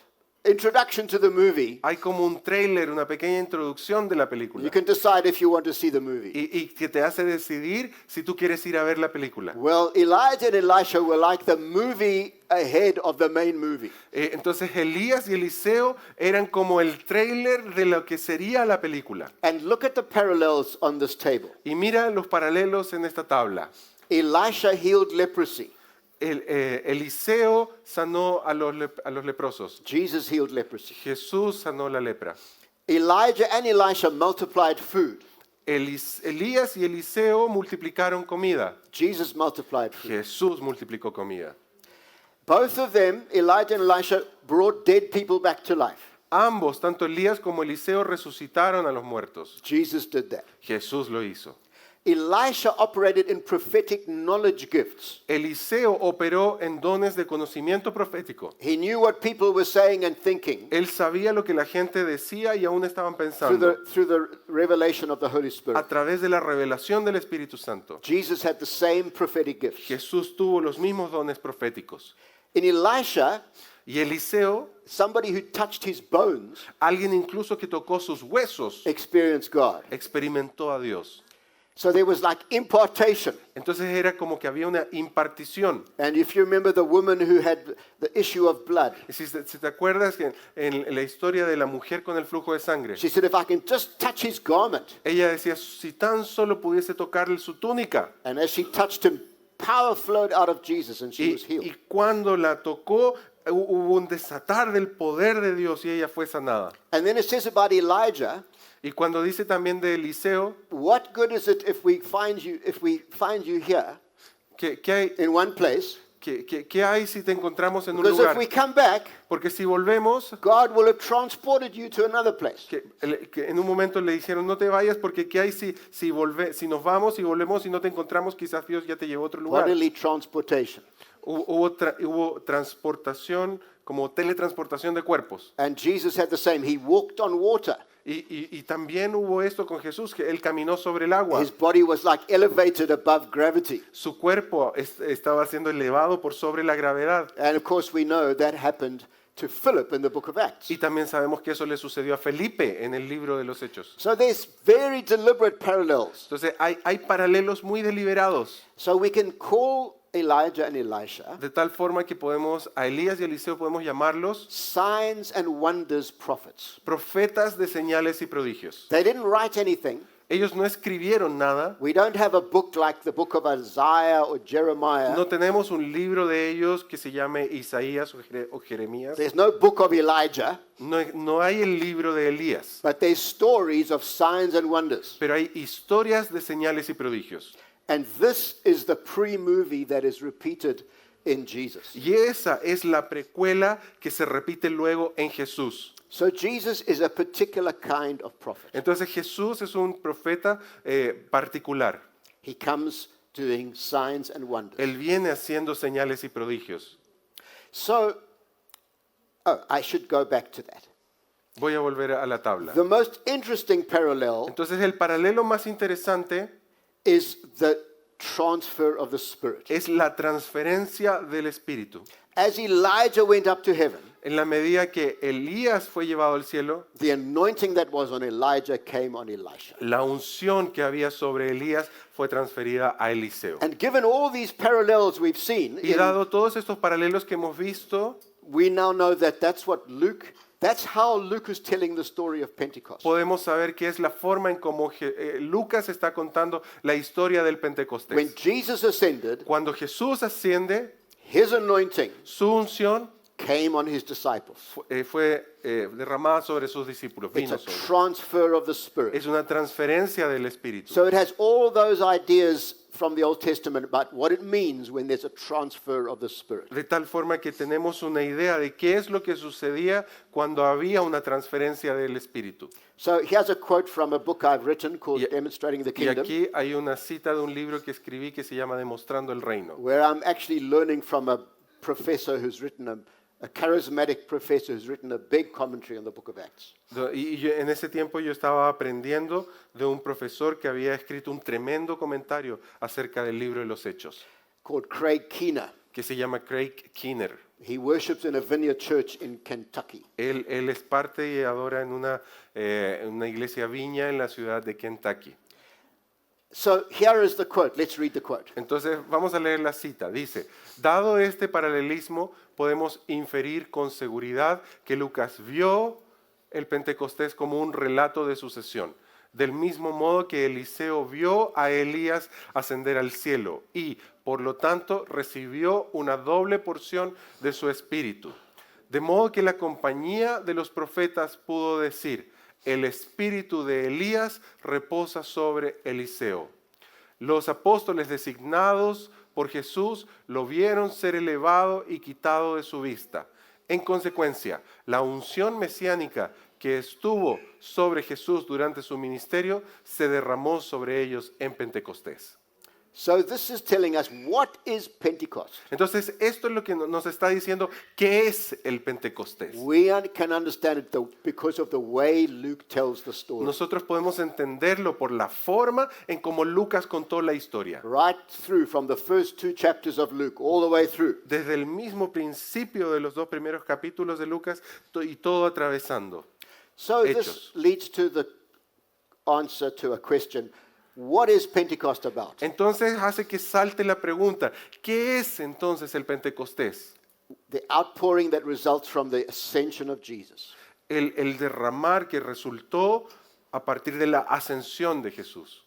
introduction to the movie.
hay como un tráiler, una pequeña introducción de la película?
You can decide if you want to see the movie.
Y que te hace decidir si tú quieres ir a ver la película.
Well, Elijah and Elisha were like the movie ahead of the main movie.
Entonces Elías y Eliseo eran como el tráiler de lo que sería la película.
And look at the parallels on this table.
Y mira los paralelos en esta tabla.
Elisha healed leprosy.
Eliseo sanó a los leprosos.
Jesus healed leprosy.
Jesús sanó la lepra.
Elijah and Elisha multiplied food.
Elías y Eliseo multiplicaron comida.
Jesus multiplied food.
Jesús multiplicó comida.
Both of them, Elijah and Elisha, brought dead people back to life.
Ambos, tanto Elías como Eliseo, resucitaron a los muertos.
Jesus did that.
Jesús lo hizo.
Elisha operated in prophetic knowledge gifts.
Eliseo operó en dones de conocimiento profético.
He knew what people were saying and thinking
Él sabía lo que la gente decía y aún estaban pensando
through the revelation of the Holy Spirit.
a través de la revelación del Espíritu Santo.
Jesus had the same prophetic gifts.
Jesús tuvo los mismos dones proféticos.
In Elisha,
Y Eliseo,
somebody who touched his bones
alguien incluso que tocó sus huesos,
experienced God.
experimentó a Dios.
So there was like impartation.
Entonces era como que había una impartición.
And if you remember the woman who had the issue of blood,
Y si te acuerdas que en la historia de la mujer con el flujo de sangre,
she said, if I can just touch his garment.
ella decía, si tan solo pudiese tocarle su túnica.
And as she touched him, power flowed out of Jesus and she was
Y
healed.
cuando la tocó, hubo un desatar del poder de Dios y ella fue sanada.
And then it says about Elijah,
Y cuando dice también de Eliseo,
what good is it if we find you here in one place?
¿qué hay si te encontramos en un
Because if
lugar?
we come back,
Porque si volvemos,
God will have transported you to another place.
que en un momento le dijeron, no te vayas porque ¿qué hay si nos vamos y volvemos y no te encontramos? Quizás Dios ya te llevó a otro lugar.
Bodily transportation.
Hubo transportación, como teletransportación de cuerpos.
And Jesus had the same. He walked on water.
Y también hubo esto con Jesús, que Él caminó sobre el agua.
His body was like elevated above gravity.
Su cuerpo estaba siendo elevado por sobre la gravedad.
And of course, we know that happened to Philip in the book of Acts.
Y también sabemos que eso le sucedió a Felipe en el libro de los Hechos.
So there's very deliberate parallels.
Entonces hay paralelos muy deliberados,
So we can call Elijah and Elisha
de tal forma que a Elías y Eliseo podemos llamarlos
signs and wonders prophets.
profetas de señales y prodigios.
They didn't write anything.
Ellos no escribieron nada.
We don't have a book like the book of Isaiah or Jeremiah.
No tenemos un libro de ellos que se llame Isaías o Jeremías.
There's no book of Elijah,
No hay el libro de Elías,
but there's stories of signs and wonders.
pero hay historias de señales y prodigios.
And this is the pre-movie that is repeated in Jesus.
Y esa es la precuela que se repite luego en Jesús.
So Jesus is a particular kind of prophet.
Entonces Jesús es un profeta particular.
He comes doing signs and wonders.
Él viene haciendo señales y prodigios.
So, I should go back to that.
Voy a volver a la tabla.
The most interesting parallel
Entonces el paralelo más interesante
is the transfer of the Spirit.
es la transferencia del Espíritu.
As Elijah went up to heaven,
En la medida que Elías fue llevado al cielo,
the anointing that was on Elijah came on Elisha.
la unción que había sobre Elías fue transferida a Eliseo.
And given all these parallels we've seen,
Y dado todos estos paralelos que hemos visto,
we now know that that's how Luke is telling the story of Pentecost.
podemos saber que es la forma en cómo Lucas está contando la historia del
When
Pentecostés.
Jesus ascended,
Cuando Jesús asciende,
his anointing
su unción
came on his disciples.
fue derramada sobre sus discípulos.
It's
Vino
a
sobre.
transfer of the Spirit.
Es una transferencia del Espíritu.
So it has all those ideas from the Old Testament about what it means when there's a transfer of the Spirit.
De tal forma que tenemos una idea de qué es lo que sucedía cuando había una transferencia del Espíritu.
So here's a quote from a book I've written called
Y-
Demonstrating the
Y
Kingdom,
aquí hay una cita de un libro que escribí que se llama Demostrando el Reino,
where I'm actually learning from a professor who's written a charismatic professor who's written a big commentary on the book of Acts.
En ese tiempo yo estaba aprendiendo de un profesor que había escrito un tremendo comentario acerca del libro de los Hechos,
Called Craig Keener.
que se llama Craig Keener.
He worships in a vineyard church in Kentucky.
Él es parte y adora en una iglesia viña en la ciudad de Kentucky.
So here is the quote. Let's read the quote.
Entonces vamos a leer la cita. Dice, dado este paralelismo, podemos inferir con seguridad que Lucas vio el Pentecostés como un relato de sucesión, del mismo modo que Eliseo vio a Elías ascender al cielo y, por lo tanto, recibió una doble porción de su espíritu. De modo que la compañía de los profetas pudo decir, el espíritu de Elías reposa sobre Eliseo. Los apóstoles designados por Jesús lo vieron ser elevado y quitado de su vista. En consecuencia, la unción mesiánica que estuvo sobre Jesús durante su ministerio se derramó sobre ellos en Pentecostés.
So this is telling us what is Pentecost.
Entonces, esto es lo que nos está diciendo, ¿qué es el Pentecostés?
Can understand it because of the way Luke tells the story.
Nosotros podemos entenderlo por la forma en cómo Lucas contó la historia.
Right through from the first 2 chapters of Luke, all the way through.
Desde el mismo principio de los 2 primeros capítulos de Lucas y todo atravesando.
So
Hechos.
this leads to the answer to a question. What is Pentecost about?
Entonces hace que salte la pregunta, ¿qué es entonces el Pentecostés?
The outpouring that results from the ascension of Jesus.
El derramar que resultó a partir de la ascensión de Jesús.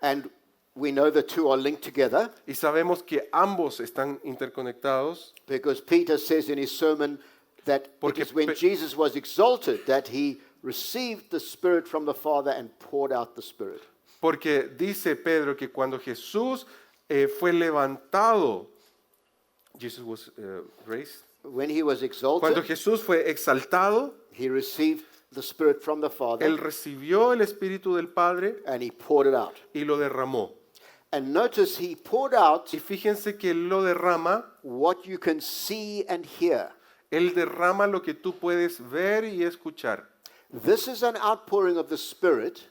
And we know the two are linked together
Y sabemos que ambos están interconectados
because Peter says in his sermon that it
Porque
is when
Pe-
Jesus was exalted that he received the Spirit from the Father and poured out the Spirit.
porque dice Pedro que cuando Jesús fue levantado, Jesus was raised.
When he was
Cuando
exalted,
Jesús fue exaltado,
he received the Spirit from the Father
él recibió el Espíritu del Padre
and he poured it out.
y lo derramó.
And notice he poured out
Y fíjense que él lo derrama,
what you can see and hear.
él derrama lo que tú puedes ver y escuchar.
This is an outpouring of the Spirit,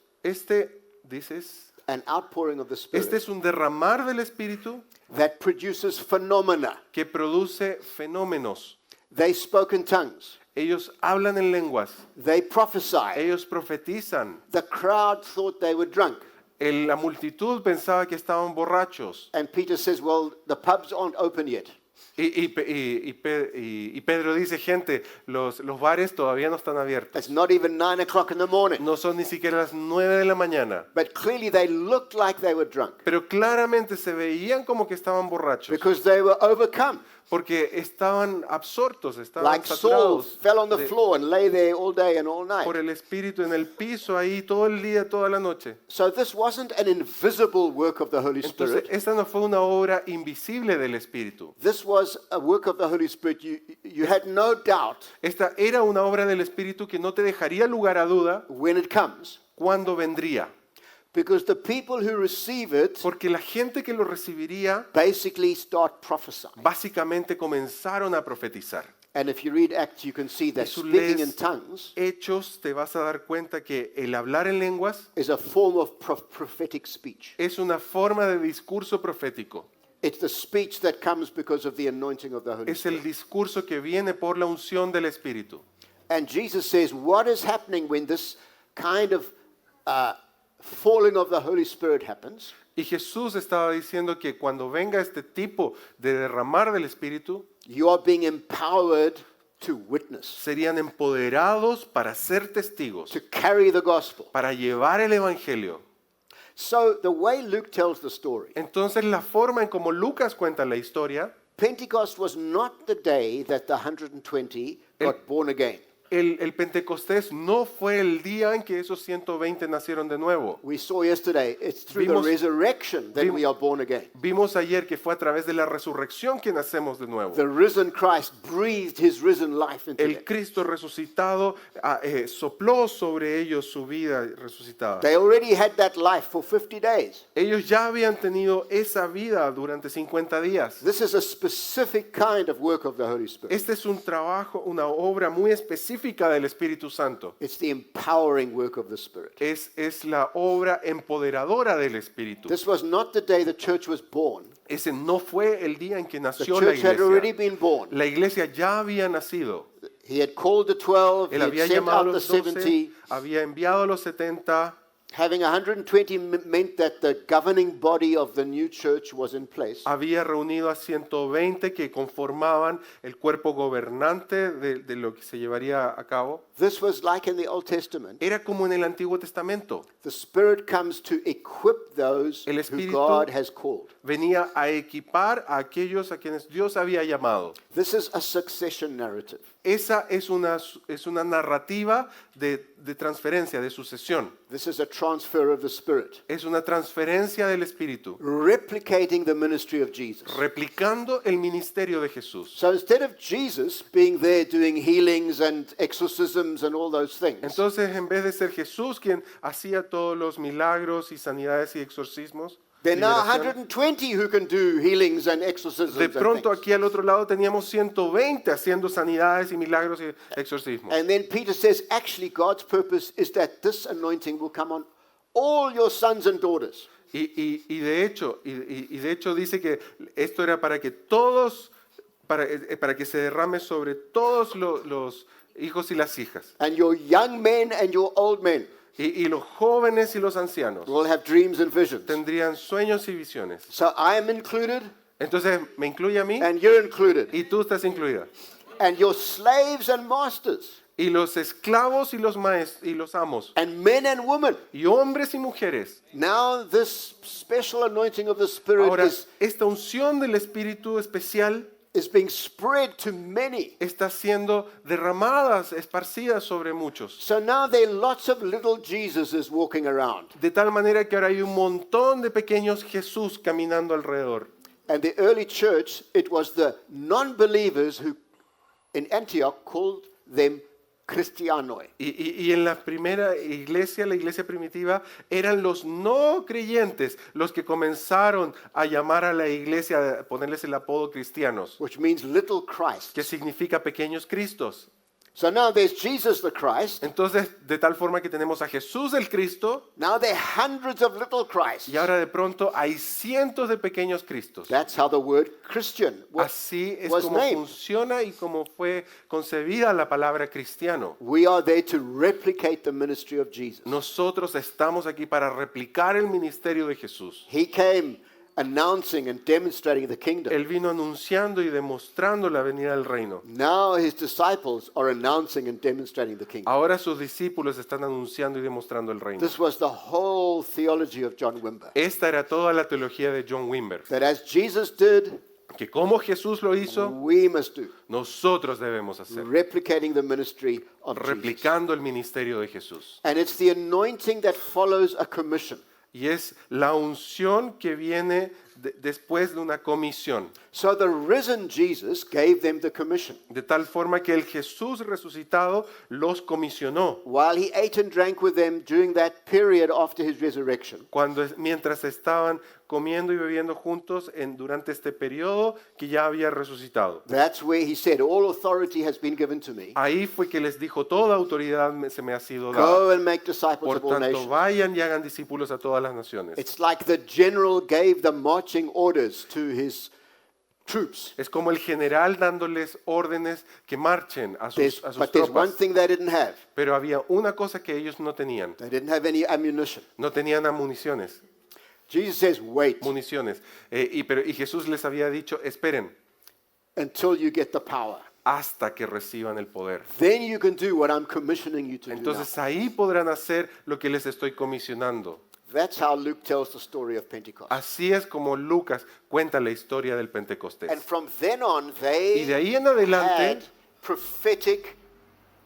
an outpouring of the
Este
Spirit
es un derramar del Espíritu
that produces phenomena.
que produce fenómenos.
They spoke in tongues.
Ellos hablan en lenguas,
They prophesied.
ellos profetizan.
The crowd thought they were drunk.
La multitud pensaba que estaban borrachos.
And Peter says, well, the pubs aren't open yet.
Y Pedro dice, gente, los bares todavía no están abiertos.
It's not even 9 o'clock in the morning.
No son ni siquiera las 9 de la mañana.
But clearly they looked like they were drunk
Pero claramente se veían como que estaban borrachos.
because they were overcome.
Porque estaban absortos, estaban
Like Saul
saturados
fell on the
de-
floor and lay there all day and all night.
por el Espíritu en el piso ahí todo el día, toda la noche.
So this wasn't an invisible work of the Holy
Entonces,
Spirit.
esta no fue una obra invisible del Espíritu.
This was a work of the Holy Spirit. You had no doubt
Esta era una obra del Espíritu que no te dejaría lugar a duda
when it comes
cuándo vendría.
because the people who receive it
Porque la gente que lo recibiría
basically start prophesying.
básicamente comenzaron a profetizar.
And if you read Acts, you can see that
Y tú
speaking in
lees
tongues
Hechos, te vas a dar cuenta que el hablar en lenguas
is a form of prophetic speech.
es una forma de discurso profético.
It's the speech that comes because of the anointing of the Holy
Es el
Spirit.
discurso que viene por la unción del Espíritu.
And Jesus says, what is happening when this kind of falling of the Holy Spirit happens?
Y Jesús estaba diciendo que cuando venga este tipo de derramar del Espíritu,
You are being empowered to witness,
serían empoderados para ser testigos,
to carry the gospel.
para llevar el Evangelio.
So the way Luke tells the story,
Entonces la forma en como Lucas cuenta la historia,
Pentecost was not the day that the 120 got born again.
el Pentecostés no fue el día en que esos 120 nacieron de nuevo.
We saw yesterday, it's through
Vimos-
the resurrection that
vim-
we are born again.
Vimos ayer que fue a través de la resurrección que nacemos de nuevo.
The risen Christ breathed his risen life into
El
them.
Cristo resucitado sopló sobre ellos su vida resucitada.
They already had that life for 50 days.
Ellos ya habían tenido esa vida durante 50 días.
This is a specific kind of work of the Holy Spirit.
Este es un trabajo, una obra muy específica del Espíritu Santo.
It's the empowering work of the Spirit.
Es la obra empoderadora del Espíritu.
This was not the day the church was born.
Ese no fue el día en que
The
nació la
church had already
iglesia.
been born.
La iglesia ya había nacido.
He had called the 12,
Él
he
había
had sent
llamado a
out the
los 12,
70.
había enviado a los 70.
Having 120 meant that the governing body of the new church was in place.
Había reunido a 120 que conformaban el cuerpo gobernante de lo que se llevaría a cabo.
This was like in the Old Testament.
Era como en el Antiguo Testamento.
The Spirit comes to equip those
El
who
Espíritu
God has called.
Venía a equipar a aquellos a quienes Dios había llamado.
This is a succession narrative.
Esa es una narrativa de transferencia, de sucesión.
This is a transfer of the Spirit,
Es una transferencia del Espíritu,
replicating the ministry of Jesus.
replicando el ministerio de Jesús.
So instead of Jesus being there doing healings and exorcisms and all those things,
Entonces, en vez de ser Jesús quien hacía todos los milagros y sanidades y exorcismos,
there are now
liberaciones,
120 who can do healings and exorcisms.
de
and
pronto
things.
aquí al otro lado teníamos 120 haciendo sanidades y milagros y exorcismos.
And then Peter says, actually, God's purpose is that this anointing will come on all your sons and daughters.
Y de hecho dice que esto era para que todos, para que se derrame sobre todos los hijos y las hijas,
And your young men and your old men
y los jóvenes y los ancianos
will have dreams and visions.
tendrían sueños y visiones.
So I am included,
Entonces me incluye a mí
and you're included.
y tú estás incluida.
And your slaves and masters,
Y los esclavos y los amos,
and men and women.
y hombres y mujeres.
Now this special anointing of the Spirit
Ahora,
is
esta unción del Espíritu especial
being spread to many.
está siendo derramadas, esparcidas sobre muchos.
So now there are lots of little Jesuses walking around.
De tal manera que ahora hay un montón de pequeños Jesús caminando alrededor.
And the early church, it was the non-believers who in Antioch called them Christianoi.
Y en la primera iglesia, la iglesia primitiva, eran los no creyentes los que comenzaron a llamar a la iglesia, a ponerles el apodo cristianos,
Which means little Christ.
que significa pequeños Cristos.
So now there's Jesus the Christ.
Entonces, de tal forma que tenemos a Jesús el Cristo,
Now there are hundreds of little Christs.
y ahora de pronto hay cientos de pequeños Cristos.
That's how the word Christian
Así es
was
como
named.
funciona y como fue concebida la palabra cristiano.
We are there to replicate the ministry of Jesus.
Nosotros estamos aquí para replicar el ministerio de Jesús.
He came announcing and demonstrating the kingdom.
Él vino anunciando y demostrando la venida del reino.
Now his disciples are announcing and demonstrating the kingdom.
Ahora sus discípulos están anunciando y demostrando el reino.
This was the whole theology of John Wimber.
Esta era toda la teología de John Wimber,
That as Jesus did,
que como Jesús lo hizo,
we must do.
nosotros debemos hacer,
Replicating the ministry of Jesus.
replicando el ministerio de Jesús.
And it's the anointing that follows a commission.
Y es la unción que viene después de una comisión.
So the risen Jesus gave them the commission.
De tal forma que el Jesús resucitado los comisionó.
While he ate and drank with them during that period after his resurrection,
Mientras estaban comiendo y bebiendo juntos durante este periodo que ya había resucitado.
that's where he said, all authority has been given to me.
Ahí fue que les dijo, toda autoridad se me ha sido
Go
dada.
and make disciples
Por
of all
tanto,
nations.
vayan y hagan discípulos a todas las naciones.
It's like the general gave the marching orders to his troops.
Es como el general dándoles órdenes que marchen a sus
But there's one
tropas.
thing they didn't have.
Pero había una cosa que ellos no tenían.
They didn't have any ammunition.
No tenían municiones.
Jesus says, wait
Municiones. Y Jesús les había dicho, esperen
until you get the power.
hasta que reciban el poder.
Then you can do what I'm commissioning you to do now.
Entonces ahí podrán hacer lo que les estoy comisionando.
That's how Luke tells the story of Pentecost.
Así es como Lucas cuenta la historia del
And
Pentecostés.
from then on,
Y de
they
ahí en adelante
had prophetic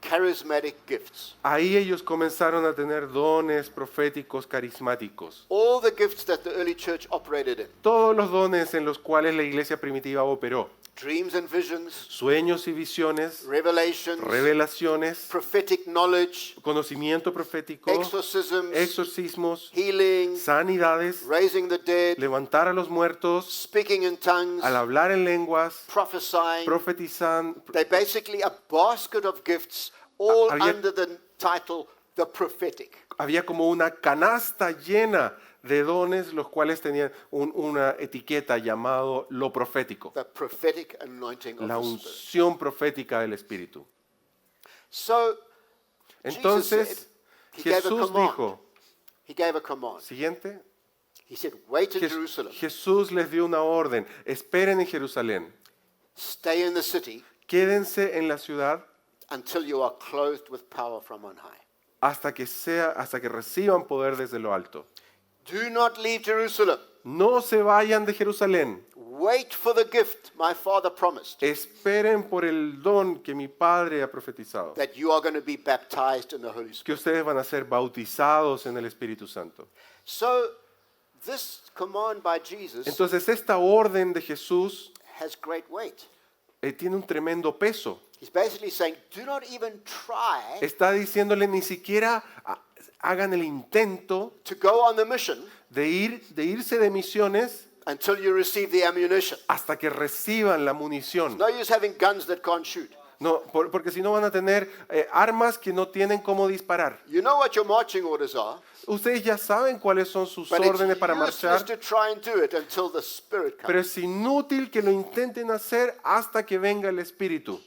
charismatic gifts.
Ahí ellos comenzaron a tener dones proféticos carismáticos.
All the gifts that the early church operated in.
Todos los dones en los cuales la iglesia primitiva operó.
Dreams and visions,
Sueños y visiones,
revelations,
revelaciones,
prophetic knowledge,
conocimiento profético,
exorcisms,
exorcismos,
healing,
sanidades,
raising the dead,
levantar a los muertos,
speaking in tongues,
al hablar en lenguas,
prophesying.
profetizan.
They're basically a basket of gifts, all
Había-
under the title the prophetic.
Había como una canasta llena de dones, los cuales tenían una etiqueta llamado lo profético,
The prophetic anointing of
la
the Spirit.
unción profética del Espíritu.
So
Entonces
Jesus said, he gave a
Jesús
command.
dijo,
He gave a command.
siguiente,
He said, wait in
Jes-
Jerusalem,
Jesús les dio una orden, esperen en Jerusalén,
stay in the city
quédense en la ciudad
until you are clothed with power from on high.
hasta que reciban poder desde lo alto.
Do not leave Jerusalem.
No se vayan de Jerusalén,
Wait for the gift my Father promised,
esperen por el don que mi Padre ha profetizado,
that you are going to be baptized in the Holy Spirit.
que ustedes van a ser bautizados en el Espíritu Santo.
So this command by Jesus
Entonces esta orden de Jesús
has great weight.
tiene un tremendo peso.
He's basically saying, do not even try
Está diciéndole ni siquiera hagan el intento
to go on the mission
de irse de misiones
until you receive the ammunition.
hasta que reciban la munición.
No use having guns that can't shoot.
No, porque si no van a tener armas que no tienen cómo disparar.
You know what your marching orders are,
Ustedes ya saben cuáles son sus
but it's
órdenes para
useless
marchar,
to try and do it until the Spirit
pero
comes.
es inútil que lo intenten hacer hasta que venga el Espíritu.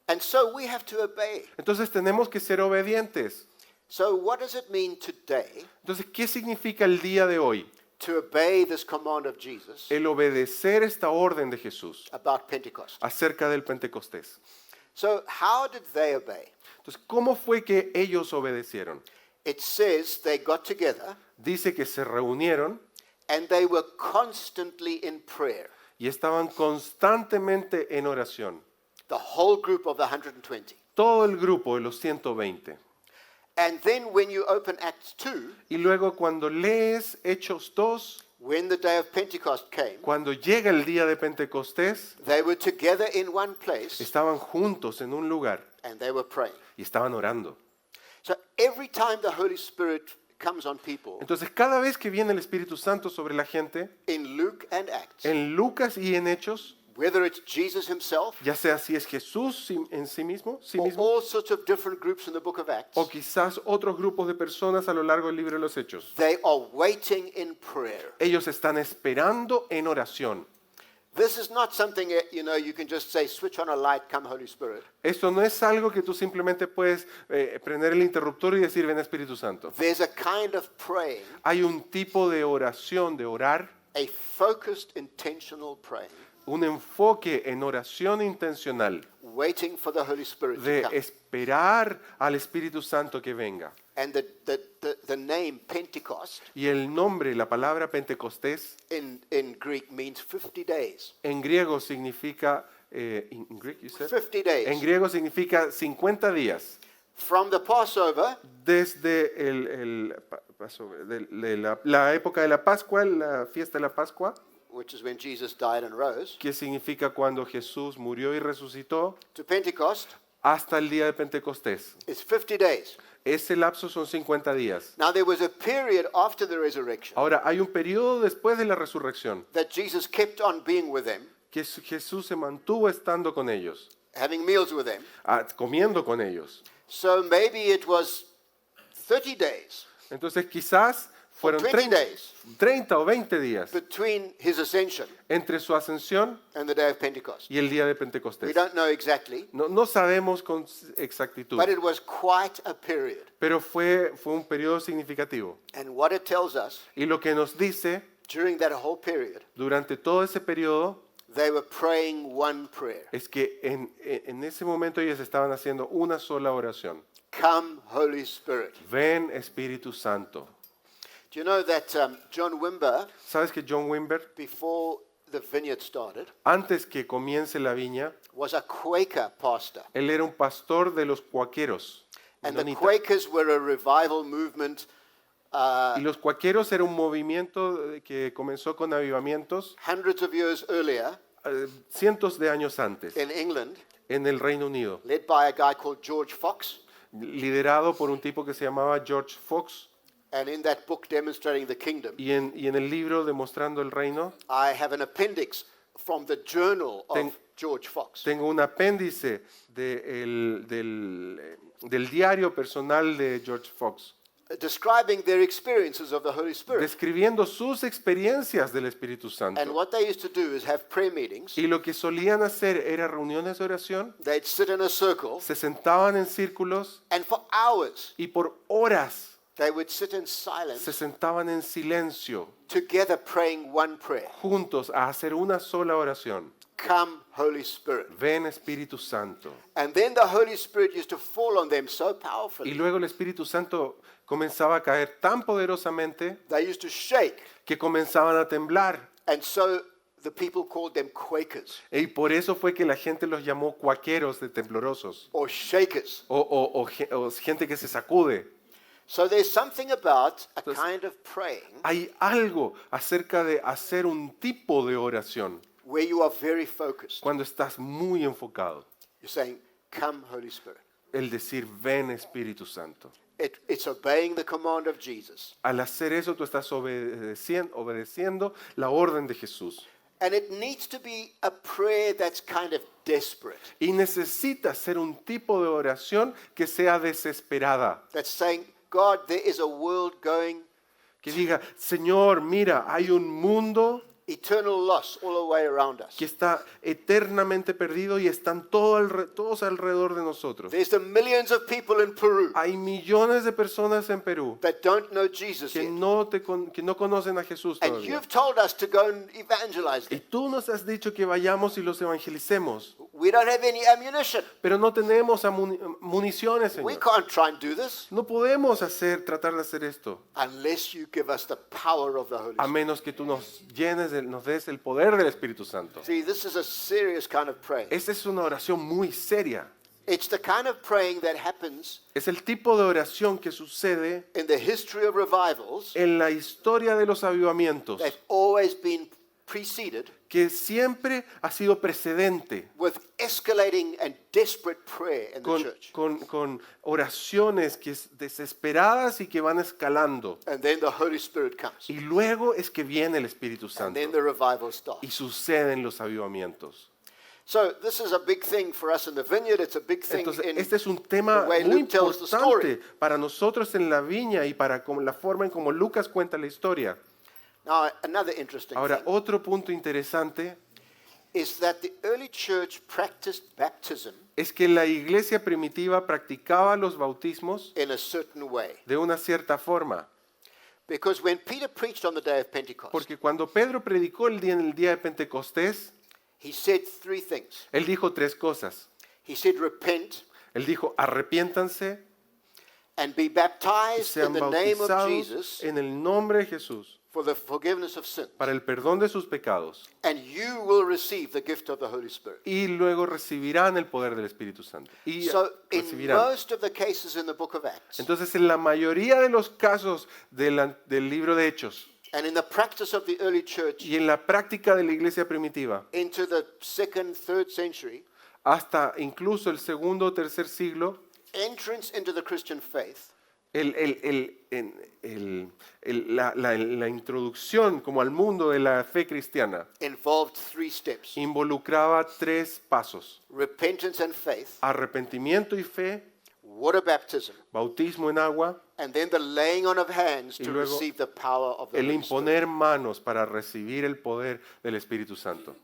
And so we have to obey.
Entonces tenemos que ser obedientes.
So what does it mean today
Entonces, ¿qué significa el día de hoy?
to obey this command of Jesus
El obedecer esta orden de Jesús
about Pentecost?
acerca del Pentecostés.
So how did they obey?
Entonces, ¿cómo fue que ellos obedecieron?
It says they got together
Dice que se reunieron
and they were constantly in prayer.
y estaban constantemente en oración.
The whole group of the 120.
Todo el grupo de los 120.
And then when you open Acts 2,
Y luego cuando lees Hechos 2,
when the day of Pentecost came,
cuando llega el día de Pentecostés,
they were together in one place
estaban juntos en un lugar
and they were praying.
y estaban orando.
So every time the Holy Spirit comes on people,
Entonces, cada vez que viene el Espíritu Santo sobre la gente,
in Luke and Acts,
en Lucas y en Hechos,
whether it's Jesus himself
ya sea si es Jesús en sí mismo,
or all sorts of different groups in the book of Acts,
o quizás otros grupos de personas a lo largo del libro de los Hechos,
they are waiting in prayer.
ellos están esperando en oración.
This is not something you can just say, switch on a light, come Holy Spirit.
Esto no es algo que tú simplemente puedes prender el interruptor y decir, ven Espíritu Santo.
There's a kind of praying,
Hay un tipo de oración, de orar,
a focused, intentional praying,
un enfoque en oración intencional,
waiting for the Holy Spirit to
de
come.
esperar al Espíritu Santo que venga.
And the name Pentecost
Y el nombre, la palabra Pentecostés,
in Greek means 50 days.
en griego significa, in Greek you said?
50 days.
En griego significa 50 días.
From the Passover
Desde la época de la Pascua, la fiesta de la Pascua,
which is when Jesus died and rose,
que significa cuando Jesús murió y resucitó,
to Pentecost
hasta el día de Pentecostés.
is 50 days.
Ese lapso son 50 días.
Now there was a period after the resurrection
Ahora, hay un periodo después de la resurrección
that Jesus kept on being with them,
que Jesús se mantuvo estando con ellos,
having meals with them.
comiendo con ellos.
So maybe it was 30 days
Entonces quizás fueron
20 days
30 o 20 días
between his ascension
entre su ascensión
and the day of Pentecost.
y el día de
We
Pentecostés.
don't know exactly,
No sabemos con exactitud,
but it was quite a period.
pero fue un periodo significativo.
And what it tells us,
Y lo que nos dice,
during that whole period,
durante todo ese periodo,
they were praying one prayer.
es que en ese momento ellos estaban haciendo una sola oración.
Come, Holy Spirit.
Ven Espíritu Santo.
Do you know that John Wimber,
¿Sabes que John Wimber,
before the vineyard started,
antes que comience la viña,
was a Quaker pastor.
él era un pastor de los cuáqueros.
And the
menonitas.
Quakers were a revival movement
Y los cuáqueros era un movimiento que comenzó con avivamientos
hundreds of years earlier
cientos de años antes
in England,
en el Reino Unido,
led by a guy called George Fox.
liderado por un tipo que se llamaba George Fox.
And in that book, Demonstrating the Kingdom,
Y en el libro Demostrando el Reino,
I have an appendix from the journal of George Fox.
tengo un apéndice del diario personal de George Fox,
Describing their experiences of the Holy Spirit.
describiendo sus experiencias del Espíritu
And
Santo.
what they used to do is have prayer meetings.
Y lo que solían hacer era reuniones de oración,
They'd sit in a circle,
se sentaban en círculos
and for hours
y por horas
they would sit in
se
silence
sentaban en silencio,
together praying one prayer.
juntos a hacer una sola oración.
Come, Holy Spirit.
Ven Espíritu Santo.
And then the Holy Spirit used to fall on them so
Y
powerfully.
luego el Espíritu Santo comenzaba a caer tan poderosamente
They used to shake.
que comenzaban a temblar.
And so the people called them Quakers
Y por eso fue que la gente los llamó cuáqueros de temblorosos
or shakers.
o gente que se sacude.
So there's something about a
Entonces,
kind of praying
Hay algo acerca de hacer un tipo de oración
where you are very focused.
cuando estás muy enfocado.
You're saying, Come, Holy Spirit.
El decir, ven Espíritu Santo.
It's obeying the command of Jesus.
Al hacer eso, tú estás obedeciendo la orden de Jesús.
And it needs to be a prayer that's kind of desperate.
Y necesita ser un tipo de oración que sea desesperada.
That's saying, God, there is a world going
Que diga, Señor, mira, hay un mundo
eternal loss all the way around us.
que está eternamente perdido y están todos alrededor de nosotros.
There's the millions of people in Peru
Hay millones de personas en Perú
that don't know Jesus
que
yet.
no conocen a Jesús
And
todavía.
you've told us to go and evangelize
Y
them.
tú nos has dicho que vayamos y los evangelicemos,
We don't have any ammunition.
pero no tenemos municiones,
We
Señor.
can't try and do this
No podemos tratar de hacer esto,
unless you give us the power of the Holy
a
Spirit.
menos que tú nos nos des el poder del Espíritu Santo.
See, this is a serious kind of praying.
Esta es una oración muy seria.
It's the kind of praying that happens
Es el tipo de oración que sucede
in the history of revivals.
en la historia de los avivamientos,
They've always been preceded
que siempre ha sido precedente
with escalating and desperate prayer in the
con,
church.
con oraciones desesperadas y que van escalando.
And then the Holy Spirit comes.
Y luego es que viene el Espíritu
And
Santo
then the revival starts.
y suceden los avivamientos.
So this is a big thing for us in the vineyard. It's a big thing
Entonces,
in
este es un tema
the way
muy
Luke tells the
importante
story.
para nosotros en la viña y para la forma en como Lucas cuenta la historia.
Now, another interesting
Ahora,
thing
otro punto interesante
is that the early church practiced baptism
es que la iglesia primitiva practicaba los bautismos
in a certain way.
de una cierta forma.
Because when Peter preached on the day of Pentecost,
Porque cuando Pedro predicó en el día de Pentecostés,
he said three things.
él dijo tres cosas.
He said, repent
Él dijo, arrepiéntanse
and be
y
baptized in
sean
the name of
bautizados
Jesus
en el nombre de Jesús
for the forgiveness of sins.
para el perdón de sus pecados.
And you will receive the gift of the Holy Spirit.
Y luego recibirán el poder del Espíritu Santo. Y
So in
recibirán.
most of the cases in the book of Acts
Entonces, en la mayoría de los casos del libro de Hechos
and in the practice of the early church
y en la práctica de la iglesia primitiva,
into the second, third century,
hasta incluso el segundo o tercer siglo,
entrance into the Christian faith
la introducción como al mundo de la fe cristiana
involved three steps:
involucraba tres pasos:
repentance and faith,
arrepentimiento y fe,
water baptism,
bautismo en agua,
and then the laying on of hands
Y
to
luego
receive the power of the
el
Holy Spirit.
imponer manos para recibir el poder del Espíritu Santo.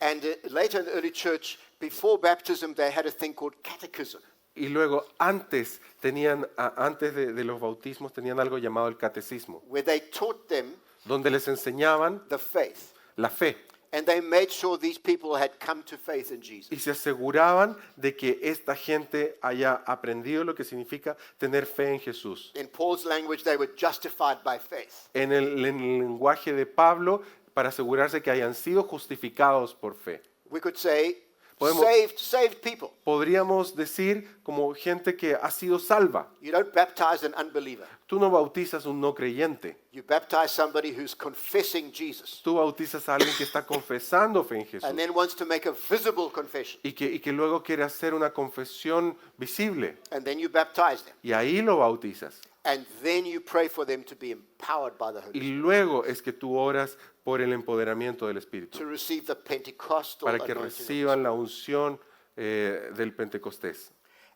And later in the early church, before baptism, they had a thing called catechism.
Y luego antes de los bautismos tenían algo llamado el catecismo,
Where they taught them
donde les enseñaban
the faith.
la fe
And they made sure these people had come to faith in Jesus.
y se aseguraban de que esta gente haya aprendido lo que significa tener fe en Jesús.
In Paul's language, they were justified by faith.
En el lenguaje de Pablo, para asegurarse que hayan sido justificados por fe.
We could say
Podemos-
saved people.
Podríamos decir como gente que ha sido salva.
You don't baptize an unbeliever.
Tú no bautizas un no creyente.
You baptize somebody who's confessing Jesus
Tú bautizas a alguien que está confesando fe en Jesús
and then wants to make a visible confession.
y que luego quiere hacer una confesión visible.
And then you baptize them.
Y ahí lo bautizas.
And then you pray for them to be empowered by the Holy
Y
Spirit
luego es que tú oras por el empoderamiento del
to
Espíritu,
receive the Pentecostal
para que
anointing of the
reciban la unción del Pentecostés.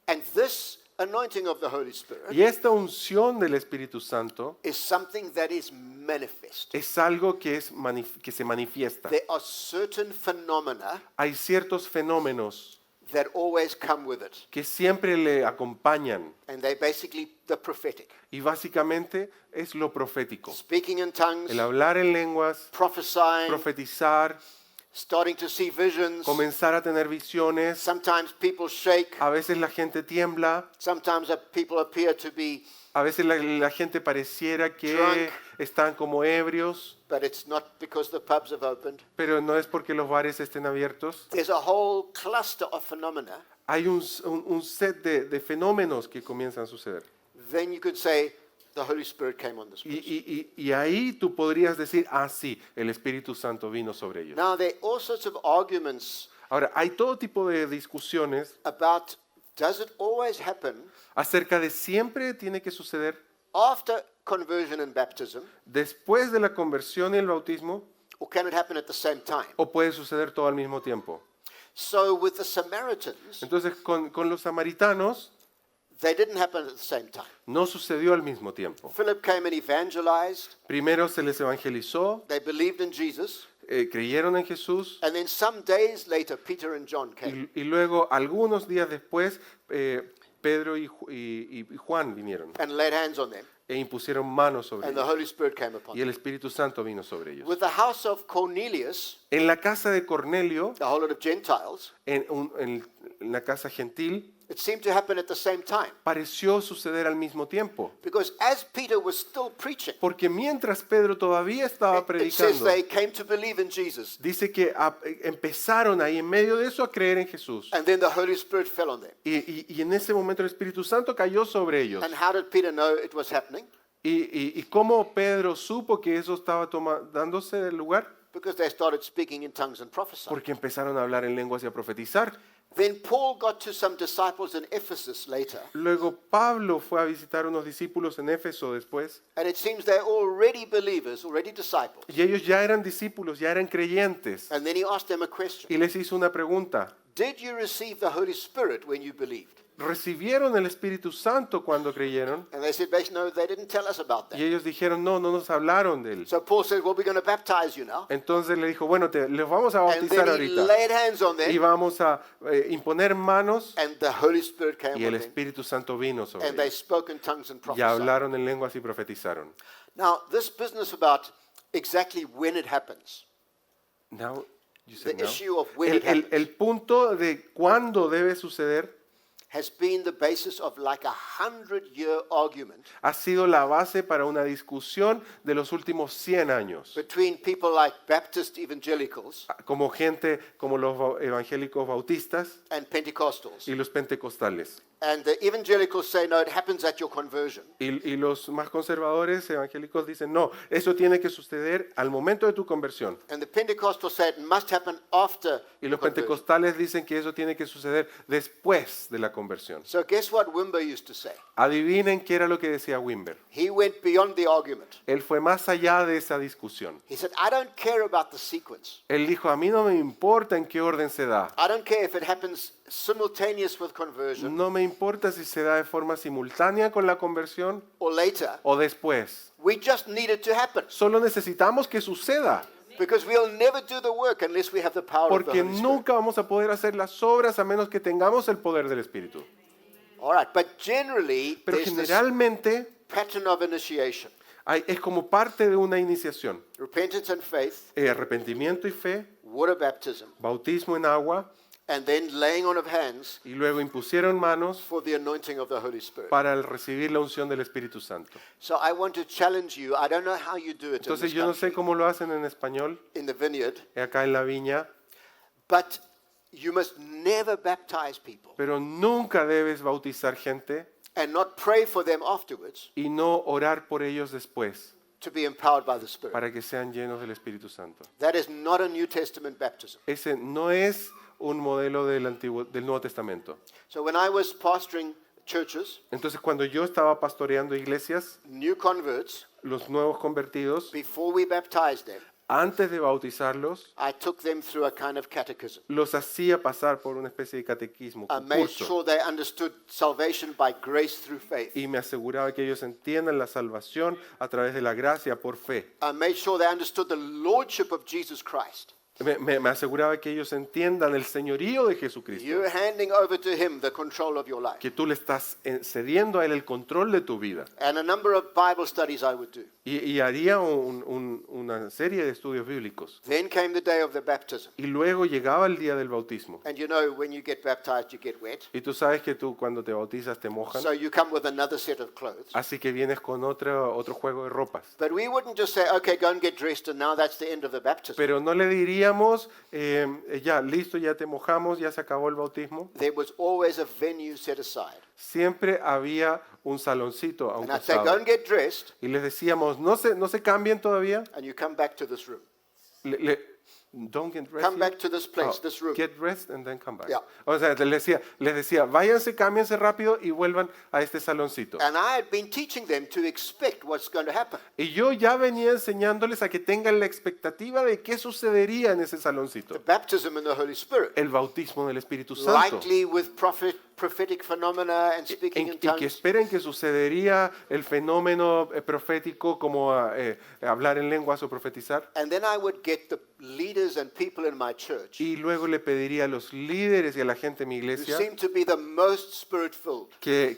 And this anointing of the Holy Spirit
Y esta unción del Espíritu Santo
is something that is manifest.
es algo que, que se manifiesta.
There are certain phenomena
Hay ciertos fenómenos
that always come with it,
que siempre le acompañan
and they're basically the prophetic.
y básicamente es lo profético.
Speaking in tongues,
El hablar en lenguas,
prophesying,
profetizar,
starting to see visions.
comenzar a tener visiones.
Sometimes people shake,
A veces la gente tiembla,
sometimes people appear to be,
a veces la gente pareciera que
Drunk.
están como ebrios,
but it's not because the pubs have opened.
pero no es porque los bares estén abiertos.
There's a whole cluster of phenomena.
Hay un set de fenómenos que comienzan a suceder.
Then you could say the Holy Spirit came on this
Y,
person.
y ahí tú podrías decir, ah, sí, el Espíritu Santo vino sobre ellos.
Now, there are all sorts of arguments
Ahora, hay todo tipo de discusiones
about does it always happen
acerca de siempre tiene que suceder
after conversion and baptism,
después de la conversión y el bautismo,
or can it happen at the same time?
o puede suceder todo al mismo tiempo.
So, with the Samaritans,
Entonces, con los samaritanos
they didn't happen at the same time.
no sucedió al mismo tiempo.
Philip came and evangelized,
Primero se les evangelizó,
they believed in Jesus,
creyeron en Jesús,
and then some days later, Peter and John came.
y luego, algunos días después, Pedro y Juan vinieron
And laid hands on them,
e impusieron manos sobre
and the
ellos.
Holy Spirit came upon
Y
them.
el Espíritu Santo vino sobre ellos.
With the house of Cornelius,
En la casa de Cornelio,
the whole lot of Gentiles,
en la casa gentil,
it seemed to happen at the same time.
pareció suceder al mismo tiempo.
Because as Peter was still preaching,
Porque mientras Pedro todavía estaba
it says
predicando,
they came to believe in Jesus.
dice que empezaron ahí en medio de eso a creer en Jesús.
And then the Holy Spirit fell on them.
Y en ese momento el Espíritu Santo cayó sobre ellos.
And how did Peter know it was happening?
¿Y cómo Pedro supo que eso estaba dándose del lugar?
Because they started speaking in tongues and prophesying.
Porque empezaron a hablar en lenguas y a profetizar.
Then Paul got to some disciples in Ephesus later,
Luego Pablo fue a visitar unos discípulos en Éfeso después.
and it seems they're already believers, already disciples.
Y ellos ya eran discípulos, ya eran creyentes.
And then he asked them a question.
Y les hizo una pregunta.
Did you receive the Holy Spirit when you believed?
¿Recibieron el Espíritu Santo cuando creyeron?
And they said, basically, no, they didn't tell us about
Y
that.
ellos dijeron, no, no nos hablaron de él.
So Paul said, well, we're going to baptize you now.
Entonces le dijo, bueno, les vamos a
And
bautizar
then he
ahorita.
laid hands on
Y
them,
vamos a imponer manos.
and the Holy Spirit came
Y el
on them,
Espíritu Santo vino sobre
and they
ellos.
spoke in tongues and
Y
prophesied.
hablaron en lenguas y profetizaron.
Now, this business about exactly when it happens,
Now, you
the
said now?
issue of when it
El
happens,
el punto de cuándo debe suceder
has been the basis of like 100-year argument
ha sido la base para una discusión de los últimos 100 años.
between people like Baptist evangelicals
Como gente, como los evangélicos bautistas
and Pentecostals.
y los pentecostales.
And the evangelicals say, no, it happens at your conversion.
Y los más conservadores evangélicos dicen, no, eso tiene que suceder al momento de tu conversión.
And the Pentecostals say it must happen after
Y
the
los
conversion.
pentecostales dicen que eso tiene que suceder después de la conversión.
So guess what Wimber used to say?
Adivinen qué era lo que decía Wimber.
He went beyond the argument.
Él fue más allá de esa discusión.
He said, I don't care about the sequence.
Él dijo, a mí no me importa en qué orden se da.
I don't care if it happens simultaneous with conversion
No me importa si se da de forma simultánea con la conversión
or later.
o después.
We just need it to happen
Solo necesitamos que suceda,
because we'll never do the work unless we have the power of the
porque
Holy Spirit.
nunca vamos a poder hacer las obras a menos que tengamos el poder del Espíritu.
All right, but generally
Pero
there's this
generalmente
pattern of initiation.
es como parte de una iniciación.
Repentance and faith,
Arrepentimiento y fe,
water baptism,
bautismo en agua,
and then laying on of hands
y luego impusieron manos
for the anointing of the Holy Spirit.
para recibir la unción del Espíritu Santo.
So I want to challenge you. I don't know how you do it in,
Entonces
this
yo no sé
country,
cómo lo hacen en español,
in the vineyard,
acá en la viña,
but you must never baptize people
pero nunca debes bautizar gente
and not pray for them afterwards
y no orar por ellos después
to be empowered by the Spirit.
para que sean llenos del Espíritu Santo.
That is not a New Testament baptism.
Ese no es un modelo del Nuevo Testamento.
So when I was pastoring churches,
Entonces cuando yo estaba pastoreando iglesias,
new converts,
los nuevos convertidos,
before we baptized them,
antes de bautizarlos,
I took them through a kind of catechism.
los hacía pasar por una especie de catequismo,
I made
curso,
sure they understood salvation by grace through faith.
y me aseguraba que ellos entiendan la salvación a través de la gracia por fe.
I made sure they understood the lordship of Jesus Christ.
Me aseguraba que ellos entiendan el señorío de Jesucristo,
You're handing over to him the control of your life.
que tú le estás cediendo a él el control de tu vida.
And a number of Bible studies I would do.
Y haría una serie de estudios bíblicos.
Then came the day of the baptism.
Y luego llegaba el día del bautismo.
And you know, when you get baptized, you get wet.
Y tú sabes que tú cuando te bautizas te mojan.
So you come with another set of clothes.
Así que vienes con otro juego de ropas.
But we wouldn't just say, okay, go and get dressed, and now that's the end of the baptism.
Pero no le diríamos, ya, listo, ya te mojamos, ya se acabó el bautismo.
There was always a venue set aside.
Siempre había un saloncito a un
And I'd say, go
costado.
and get dressed,
Y les decíamos, no se cambien todavía.
and you come back to this room.
Don't get dressed
Come
yet.
back to this place,
Oh,
this room.
Get dressed and then come back.
Yeah.
O sea, les decía, váyanse, cámbiense rápido y vuelvan a este saloncito.
And I had been teaching them to expect what's going to happen.
Y yo ya venía enseñándoles a que tengan la expectativa de qué sucedería en ese
The
saloncito.
baptism in the Holy Spirit,
El bautismo del Espíritu Santo.
likely with prophetic phenomena and speaking in
Y que
tongues.
esperen que sucedería el fenómeno profético como hablar en lenguas o profetizar.
And then I would get the leaders and people in my church
Y luego le pediría a los líderes y a la gente de mi
who
iglesia
seem to be the most spirit-filled.
que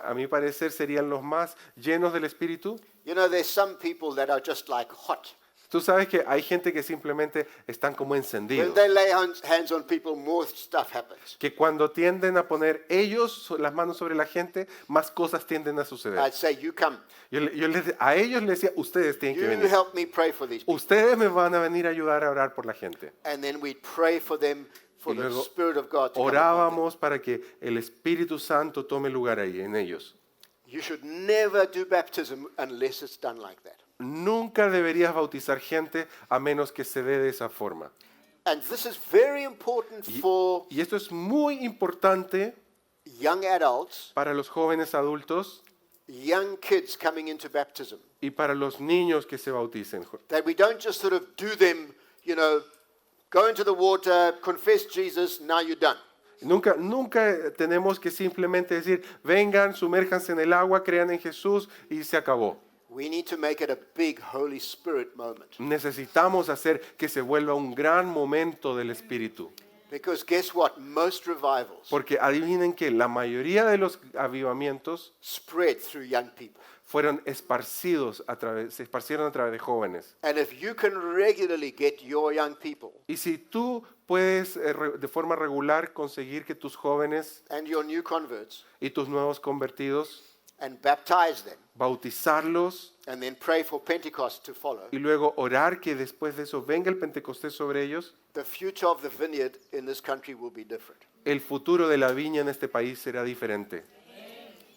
a mi parecer serían los más llenos del Espíritu.
You know, there's some people that are just like hot.
Tú sabes que hay gente que simplemente están como
When
encendidos.
they lay hands on people, more stuff happens.
Que cuando tienden a poner ellos las manos sobre la gente, más cosas tienden a suceder.
I'd say, you come.
A ellos les decía, ustedes tienen que
You
venir.
help me pray for these people.
Ustedes me van a venir a ayudar a orar por la gente.
And then we'd pray for them, for
Y
the
luego
Spirit of God to come upon them.
orábamos para que el Espíritu Santo tome lugar ahí, en ellos.
You should never do baptism unless it's done like that.
Nunca deberías bautizar gente a menos que se dé de esa forma.
And this is very important for
Y esto es muy importante
young adults,
para los jóvenes adultos
young kids coming into baptism.
y para los niños que se bauticen.
That we don't just sort of do them, you know, go into the water, confess Jesus, now you're done.
Nunca tenemos que simplemente decir, vengan, sumérjanse en el agua, crean en Jesús y se acabó.
We need to make it a big Holy Spirit moment.
Necesitamos hacer que se vuelva un gran momento del Espíritu.
Because guess what? Most revivals
Porque adivinen que la mayoría de los avivamientos
spread through young people.
fueron se esparcieron a través de jóvenes.
And if you can regularly get your young people
Y si tú puedes de forma regular conseguir que tus jóvenes
and your new converts
y tus nuevos convertidos,
and baptize them
bautizarlos
and then pray for Pentecost to follow,
y luego orar que después de eso venga el Pentecostés sobre ellos,
the future of the vineyard in this country will be different.
el futuro de la viña en este país será diferente.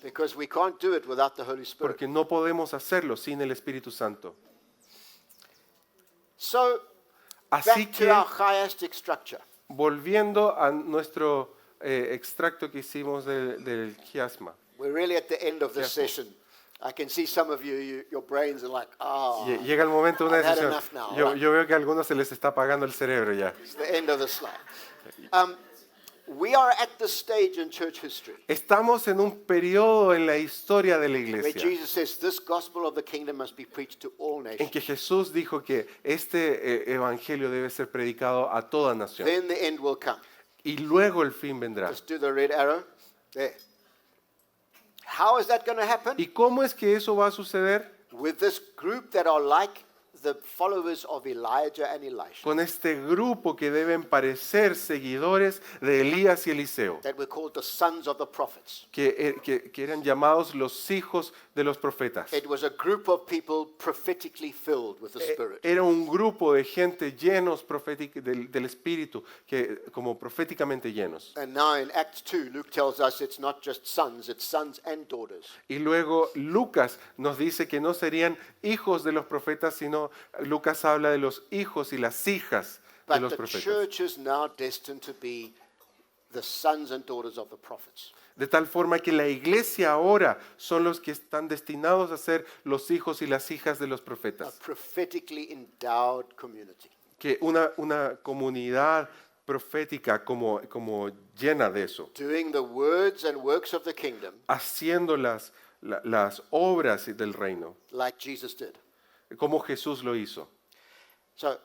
Because we can't do it without the Holy Spirit.
Porque no podemos hacerlo sin el Espíritu Santo.
So,
Así
back
que,
to our chiastic structure.
volviendo a nuestro extracto que hicimos del chiasma.
We're really at the end of this session. I can see some of you, your brains are like,
Llega el momento de una
I've had
decisión.
enough now, right?
Yo veo que a algunos se les está apagando el cerebro ya.
it's the end of the slide. We are at this stage in church history
Estamos en un periodo en la historia de la
where
iglesia
Jesus says this gospel of the kingdom must be preached to all
en
nations.
que Jesús dijo que este evangelio debe ser predicado a toda nación.
Then the end will come.
Y luego el fin vendrá.
Just do the red arrow. There. How is that going to happen?
¿Y cómo es que eso va a suceder?
With this group that are like the followers of Elijah and Elisha
con este grupo que deben parecer seguidores de Elías y Eliseo,
that were called the sons of the prophets.
que eran llamados los hijos de los profetas.
It was a group of people prophetically filled with the Spirit.
Era un grupo de gente llenos del Espíritu, como proféticamente llenos.
And now in Acts 2, Luke tells us it's not just sons, it's sons and daughters.
Y luego Lucas nos dice que no serían hijos de los profetas, sino Lucas habla de los hijos y las hijas de
But
los
the
profetas.
church is now destined to be the sons and daughters of the prophets.
De tal forma que la iglesia ahora son los que están destinados a ser los hijos y las hijas de los
A
profetas.
prophetically endowed community.
Que una comunidad profética como llena de eso,
Doing the words and works of the kingdom
haciendo las obras del reino,
like Jesus did.
como Jesús lo hizo.
So,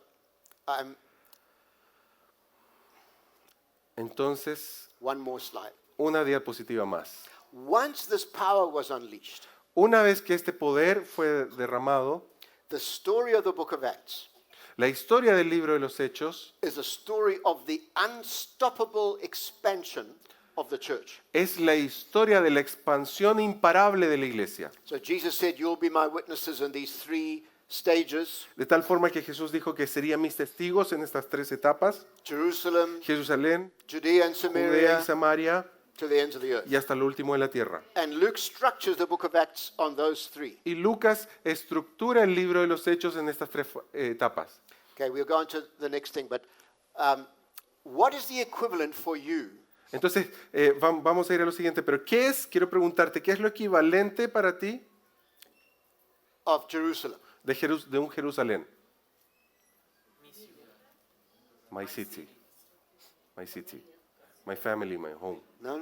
Entonces,
one more slide.
una diapositiva más.
Once this power was unleashed,
Una vez que este poder fue derramado,
the story of the book of Acts
la historia del libro de los Hechos
is a story of the unstoppable expansion of the church.
es la historia de la expansión imparable de la iglesia.
So Jesus said, "You'll be my witnesses in these three stages:
De tal forma que Jesús dijo que serían mis testigos en estas tres etapas:
Jerusalem,
Jerusalén,
Judea and
Judea
Samaria,
y Samaria
to the ends of the earth."
y hasta lo último de la tierra.
And Luke structures the book of Acts on those three.
Y Lucas estructura el libro de los Hechos en estas tres etapas.
Okay, we'll go on to the next thing, but what is the equivalent for you
Entonces, vamos a ir a lo siguiente, pero quiero preguntarte, ¿qué es lo equivalente para ti
of Jerusalem?
de un Jerusalén? My city, my family, my home.
No.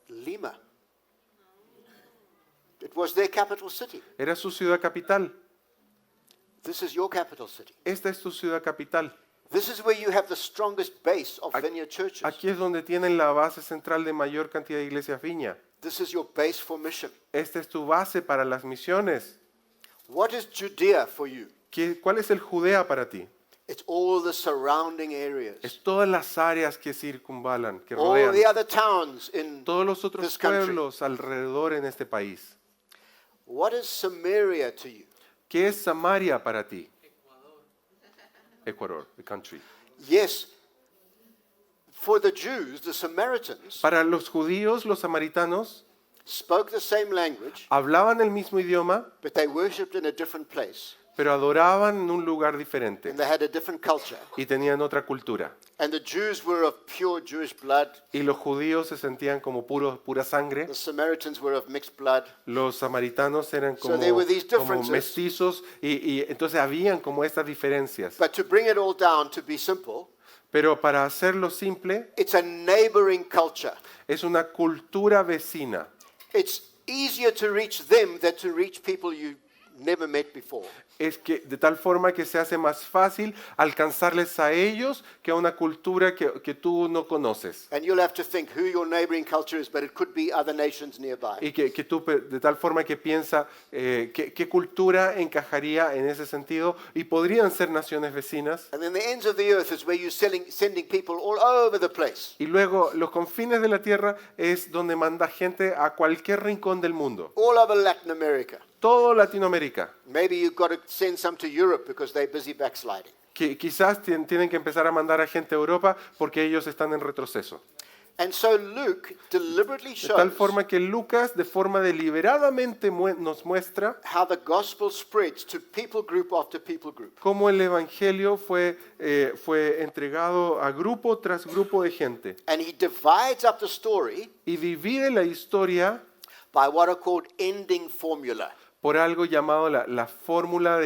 Lima. It was their capital city.
Era su ciudad capital.
This is your capital city.
Esta es tu ciudad capital.
This is where you have the strongest base of vineyard churches.
Aquí es donde tienen la base central de mayor cantidad de iglesias viña.
This is your base for mission.
Esta es tu base para las misiones.
What is Judea for you?
¿Cuál es el Judea para ti?
It's all the surrounding areas.
Es todas las áreas que circunvalan, que
All
rodean.
the other towns in
Todos los otros
this country.
pueblos alrededor en este país.
What is Samaria to you?
¿Qué es Samaria para ti? Ecuador, the country.
Yes, for the Jews, the Samaritans
Para los judíos, los samaritanos
spoke the same language,
hablaban el mismo idioma,
but they worshipped in a different place.
pero adoraban en un lugar diferente
And they had a different culture.
y tenían otra cultura.
And the Jews were of pure Jewish blood.
Y los judíos se sentían como pura sangre.
The Samaritans were of mixed blood.
Los samaritanos eran como,
there were these
como
differences.
mestizos y entonces habían como estas diferencias.
But to bring it all down, to be simple,
Pero para hacerlo simple,
it's a neighboring culture.
es una cultura vecina.
It's easier to reach them than to reach people you never met before.
Es que de tal forma que se hace más fácil alcanzarles a ellos que a una cultura que tú no conoces.
And you'll have to think who your neighboring culture is, but it could be other nations nearby.
Y que tú de tal forma que piensa qué cultura encajaría en ese sentido y podrían ser naciones vecinas.
And then the ends of the earth is where you're sending people all over the place.
Y luego los confines de la tierra es donde manda gente a cualquier rincón del mundo.
All over Latin America.
Todo Latinoamérica.
Maybe you've got to send some to Europe because they're busy backsliding.
Que quizás tienen que empezar a mandar a gente a Europa porque ellos están en retroceso.
And so Luke deliberately
De tal
shows
forma que Lucas de forma deliberadamente nos muestra
how the gospel spreads to people group after people group.
cómo el evangelio fue entregado a grupo tras grupo de gente
And he divides up the story
y divide la historia
by what are called ending formula.
por algo llamado la fórmula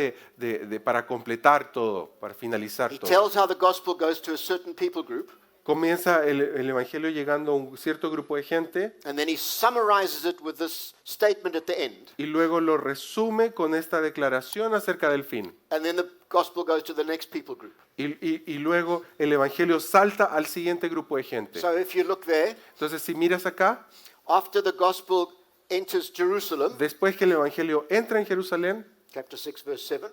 para completar todo, para finalizar
He
todo.
tells how the gospel goes to a certain people group,
Comienza el evangelio llegando a un cierto grupo de gente
and then he summarizes it with this statement at the end.
y luego lo resume con esta declaración acerca del fin.
And then the gospel goes to the next people group.
Y luego el evangelio salta al siguiente grupo de gente.
So if you look there,
Entonces, si miras acá,
after the gospel enters Jerusalem,
después que el evangelio entra en Jerusalén,
chapter 6, verse 7.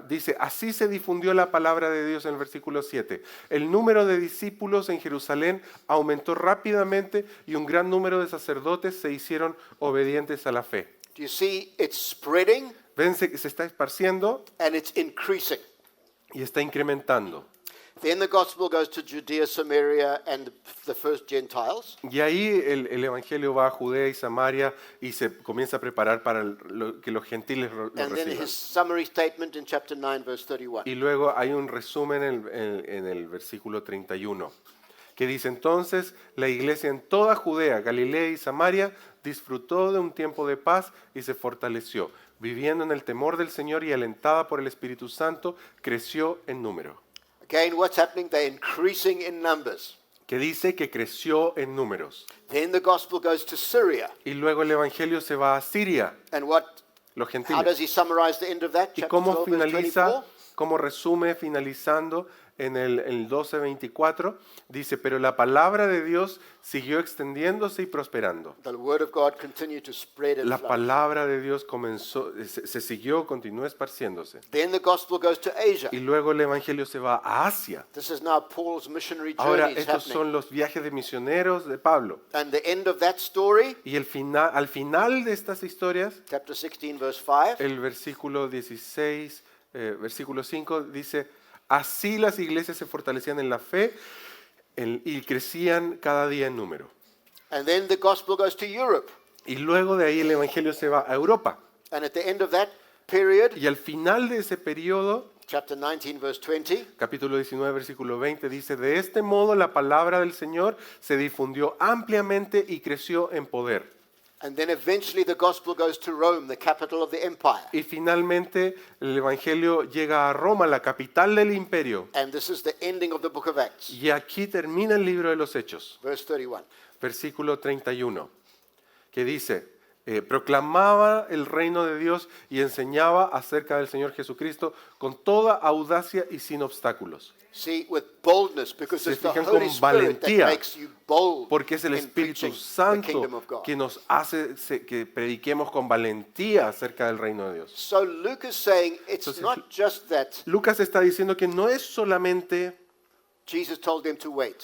Dice, así se difundió la palabra de Dios en el versículo 7. El número de discípulos en Jerusalén aumentó rápidamente y un gran número de sacerdotes se hicieron obedientes a la fe.
Do you see it's spreading
Ven, se está esparciendo
and it's increasing?
y está incrementando.
Then the gospel goes to Judea, Samaria, and the first Gentiles.
Y ahí el evangelio va a Judea y Samaria y se comienza a preparar para que los gentiles lo
And then
reciban.
his summary statement in chapter 9, verse 31.
Y luego hay un resumen en el versículo 31, que dice, entonces la iglesia en toda Judea, Galilea y Samaria disfrutó de un tiempo de paz y se fortaleció, viviendo en el temor del Señor y alentada por el Espíritu Santo, creció en número.
Again, what's happening? They're increasing in numbers.
Que dice que creció en números.
Then the gospel goes to Syria.
Y luego el evangelio se va a Siria,
And what?
los
How
gentiles.
does he summarize the end of that?
¿Y
Chapter
cómo
12, verse
finaliza,
24.
cómo resume finalizando en el 12:24? Dice, pero la palabra de Dios siguió extendiéndose y prosperando.
The word of God continued to spread and
La
flourish.
palabra de Dios se siguió, continuó esparciéndose.
Then the gospel goes to Asia.
Y luego el evangelio se va a Asia.
This is now Paul's missionary
Ahora,
journeys
estos
happening.
son los viajes de misioneros de Pablo.
And the end of that story,
Y al final de estas historias,
chapter 16, verse 5,
el versículo 16, versículo 5 dice, así las iglesias se fortalecían en la fe y crecían cada día en número.
and then the gospel goes to Europe.
Y luego de ahí el evangelio se va a Europa.
And at the end of that period,
Y al final de ese periodo,
chapter 19, verse 20,
capítulo 19, versículo 20, dice, de este modo la palabra del Señor se difundió ampliamente y creció en poder.
and then eventually the gospel goes to Rome, the capital of the empire.
Y finalmente el evangelio llega a Roma, la capital del imperio.
And this is the ending of the book of Acts,
Y aquí termina el libro de los Hechos.
verse 31.
Versículo 31, que dice, proclamaba el reino de Dios y enseñaba acerca del Señor Jesucristo con toda audacia y sin obstáculos.
See, with boldness, because
Se
it's the
fijan
Holy
con
Spirit
valentía,
that makes you bold
Porque es el
in
Espíritu
preaching the
Santo
kingdom of God.
que nos hace que prediquemos con valentía acerca del reino de Dios.
So Luke is saying it's
Entonces,
not just that
Lucas está diciendo que no es solamente
Jesus told them to wait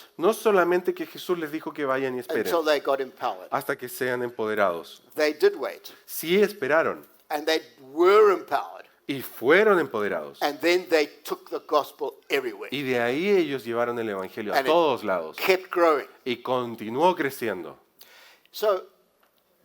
que Jesús les dijo que vayan y esperen
until they got empowered.
hasta que sean empoderados.
They did wait,
Sí esperaron
and they were empowered,
y fueron empoderados.
and then they took the gospel everywhere.
Y de ahí ellos llevaron el evangelio a
And it
todos lados
kept growing.
y continuó creciendo.
So,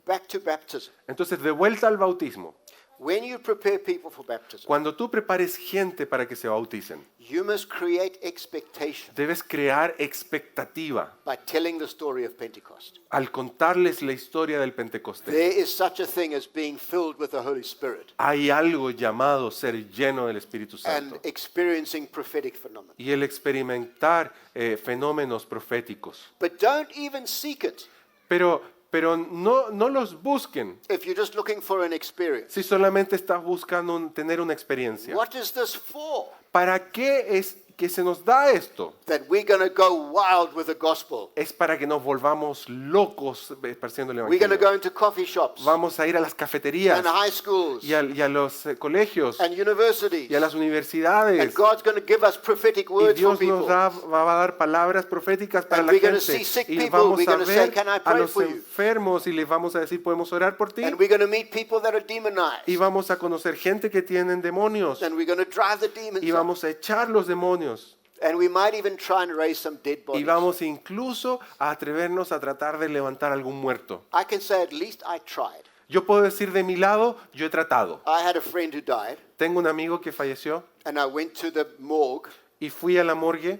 back to baptism.
Entonces, de vuelta al bautismo.
When you prepare people for baptism,
Cuando tú prepares gente para que se bauticen,
you must create expectation
debes crear expectativa
by telling the story of Pentecost.
al contarles la historia del Pentecostés.
There is such a thing as being filled with the Holy Spirit
Hay algo llamado ser lleno del Espíritu
and
Santo
experiencing prophetic phenomena.
y el experimentar fenómenos proféticos.
But don't even seek it
Pero no los busquen
if you're just looking for an experience.
si solamente estás buscando tener una experiencia.
What is this for?
¿Para qué es que se nos da esto?
That we're going to go wild with the gospel.
Es para que nos volvamos locos esparciendo el
We're going to
evangelio.
go into coffee shops
Vamos a ir a las cafeterías
and high schools
y a los colegios
and universities.
y a las
And
universidades.
God's going to give us prophetic
Y
words for
Dios nos
people.
va a dar palabras proféticas para
And
la
we're gonna
gente.
see sick
Y
people,
vamos
we're
a
gonna say,
ver
"Can I
a
pray
los
for you?"
enfermos y les vamos a decir, ¿podemos orar por ti?
And we're going to meet people that are demonized.
Y vamos a conocer gente que tienen demonios.
And we're going to drive the demons
Y
out.
vamos a echar los demonios.
And we might even try and raise some dead
Y
bodies.
vamos incluso a atrevernos a tratar de levantar algún muerto.
I can say at least I tried.
Yo puedo decir de mi lado, yo he tratado.
I had a friend who died,
Tengo un amigo que falleció
and I went to the morgue,
y fui a la morgue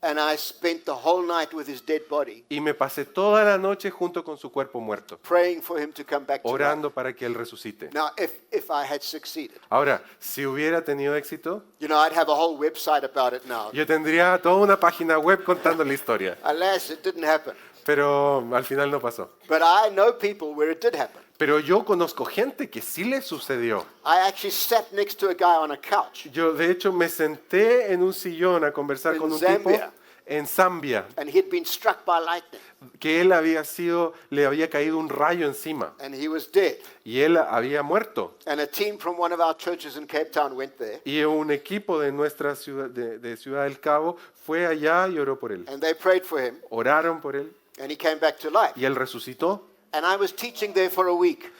and I spent the whole night with his dead body,
y me pasé toda la noche junto con su cuerpo muerto,
praying for him to come back to life.
orando para que él resucite.
Now, if I had succeeded,
Ahora, si hubiera tenido éxito,
I'd have a whole website about it now.
yo tendría toda una página web contando la historia,
Alas, it didn't happen.
pero al final no pasó.
But I know people where it did happen.
Pero yo conozco gente que sí le sucedió.
I actually sat next to a guy on a couch
Yo, de hecho, me senté en un sillón a conversar
In
con un
Zambia.
tipo en Zambia,
and he'd been struck by lightning,
que le había caído un rayo encima
and he was dead.
y él había muerto.
And a team from one of our churches in Cape Town went there,
Y un equipo de nuestra ciudad, de Ciudad del Cabo, fue allá y oró por él.
and they prayed for him,
Oraron por él
and he came back to life.
y él resucitó.
And I was teaching there for a week,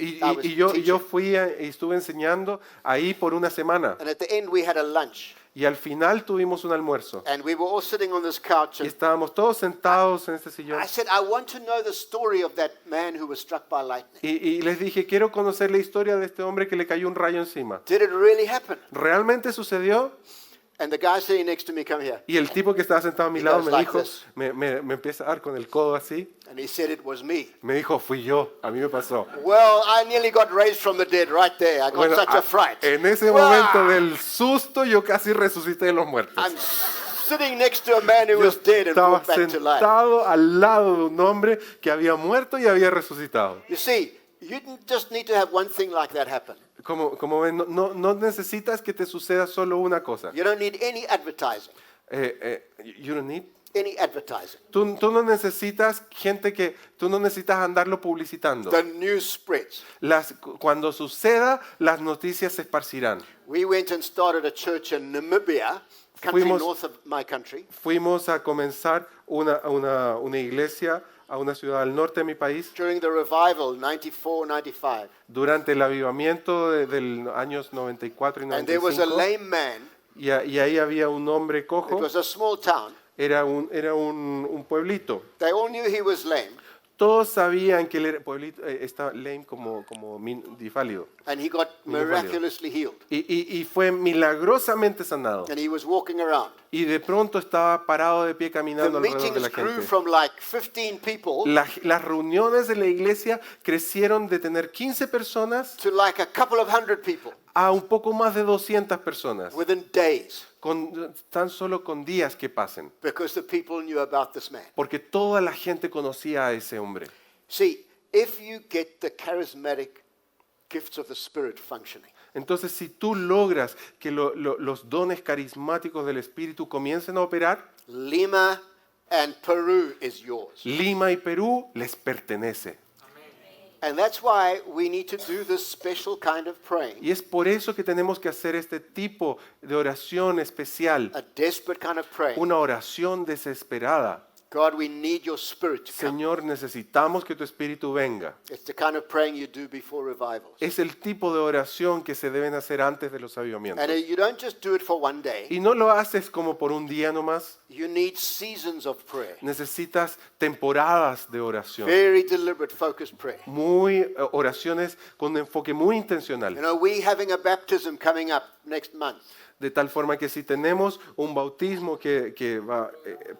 Y yo fui y estuve enseñando ahí por una semana.
and at the end we had a lunch,
Y al final tuvimos un almuerzo.
and we were all sitting on this couch,
Y
and
estábamos todos sentados en este sillón.
I said, I want to know the story of that man who was struck by lightning.
Y les dije, quiero conocer la historia de este hombre que le cayó un rayo encima.
Did it really happen?
¿Realmente sucedió?
And the guy sitting next to me, come here,
Y el tipo que estaba sentado a mi
He
lado
goes
me
like
dijo,
this.
me empieza a dar con el codo así.
and he said it was me.
Me dijo, fui yo, a mí me pasó.
Well, I nearly got raised from the dead right there. I got
Bueno,
such a fright.
en ese
Wow.
momento del susto yo casi resucité de los muertos.
I'm sitting next to a man who
Yo
was dead and
estaba
brought back to life.
sentado al lado de un hombre que había muerto y había resucitado.
You see, you didn't just need to have one thing like that happen.
Como ven, no necesitas que te suceda solo una cosa.
You don't need any advertising.
You don't need.
Any advertising.
Tú no necesitas tú no necesitas andarlo publicitando.
The news spreads.
Cuando suceda, las noticias se esparcirán.
We went and started a church in Namibia, country
Fuimos-
north of my country.
Fuimos a comenzar una iglesia a una ciudad al norte de mi país
During the revival, 94, 95.
durante el avivamiento de los años 94 y
And there was a
95.
lame man.
Y ahí había un hombre
It
cojo.
was a small town.
Era un pueblito.
They all knew he was lame.
Todos sabían que él era pueblito, estaba lame como difálido.
And he got miraculously healed.
Y fue milagrosamente sanado.
And he was walking around.
Y de pronto estaba parado de pie
The
caminando alrededor de
meetings
la
grew
gente.
from like 15 people
Las reuniones de la iglesia crecieron de tener 15 personas
to like a couple of hundred people
a un poco más de 200 personas,
within days
tan solo con días que pasen,
because the people knew about this man.
porque toda la gente conocía a ese hombre.
See, if you get the charismatic gifts of the Spirit functioning,
Entonces, si tú logras que los dones carismáticos del Espíritu comiencen a operar,
Lima and Peru is yours.
Lima y Perú les pertenece.
And that's why we need to do this special kind of praying,
Y es por eso que tenemos que hacer este tipo de oración especial,
a desperate kind of praying.
una oración desesperada.
God, we need your Spirit to come.
Señor, necesitamos que tu Espíritu venga.
It's the kind of praying you do before revivals.
Es el tipo de oración que se deben hacer antes de los avivamientos.
And you don't just do it for one day.
Y no lo haces como por un día nomás.
You need seasons of prayer.
Necesitas temporadas de oración.
Very deliberate, focused prayer.
Oraciones con un enfoque muy intencional.
You know, we having a baptism coming up next month.
De tal forma que si tenemos un bautismo que va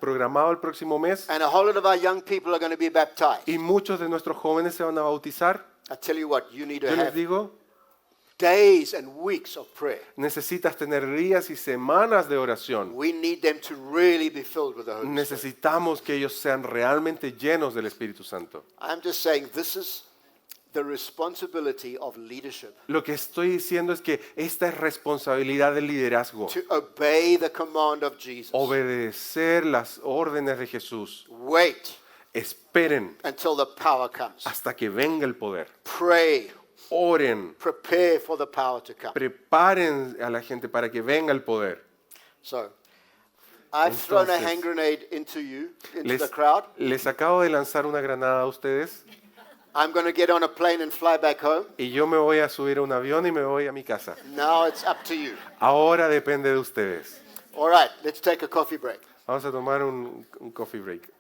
programado el próximo mes
And a whole lot of our young people are going to be baptized.
y muchos de nuestros jóvenes se van a bautizar,
I tell you what, you need to
yo les
have
digo,
days and weeks of prayer.
necesitas tener días y semanas de oración.
We need them to really be filled with the Holy Spirit.
Necesitamos que ellos sean realmente llenos del Espíritu Santo.
I'm just saying this is the responsibility of leadership,
Lo que estoy diciendo es que esta es responsabilidad del liderazgo.
to obey the command of Jesus.
Obedecer las órdenes de Jesús.
Wait
Esperen
until the power comes.
hasta que venga el poder.
Pray,
Oren,
prepare for the power to come.
preparen a la gente para que venga el poder.
So, I've thrown a
Entonces,
hand grenade into you, into
Les,
the crowd.
les acabo de lanzar una granada a ustedes
I'm going to get on a plane and fly back home.
y yo me voy a subir a un avión y me voy a mi casa.
Now it's up to you.
Ahora depende de ustedes.
All right, let's take a coffee break.
Vamos a tomar un coffee break.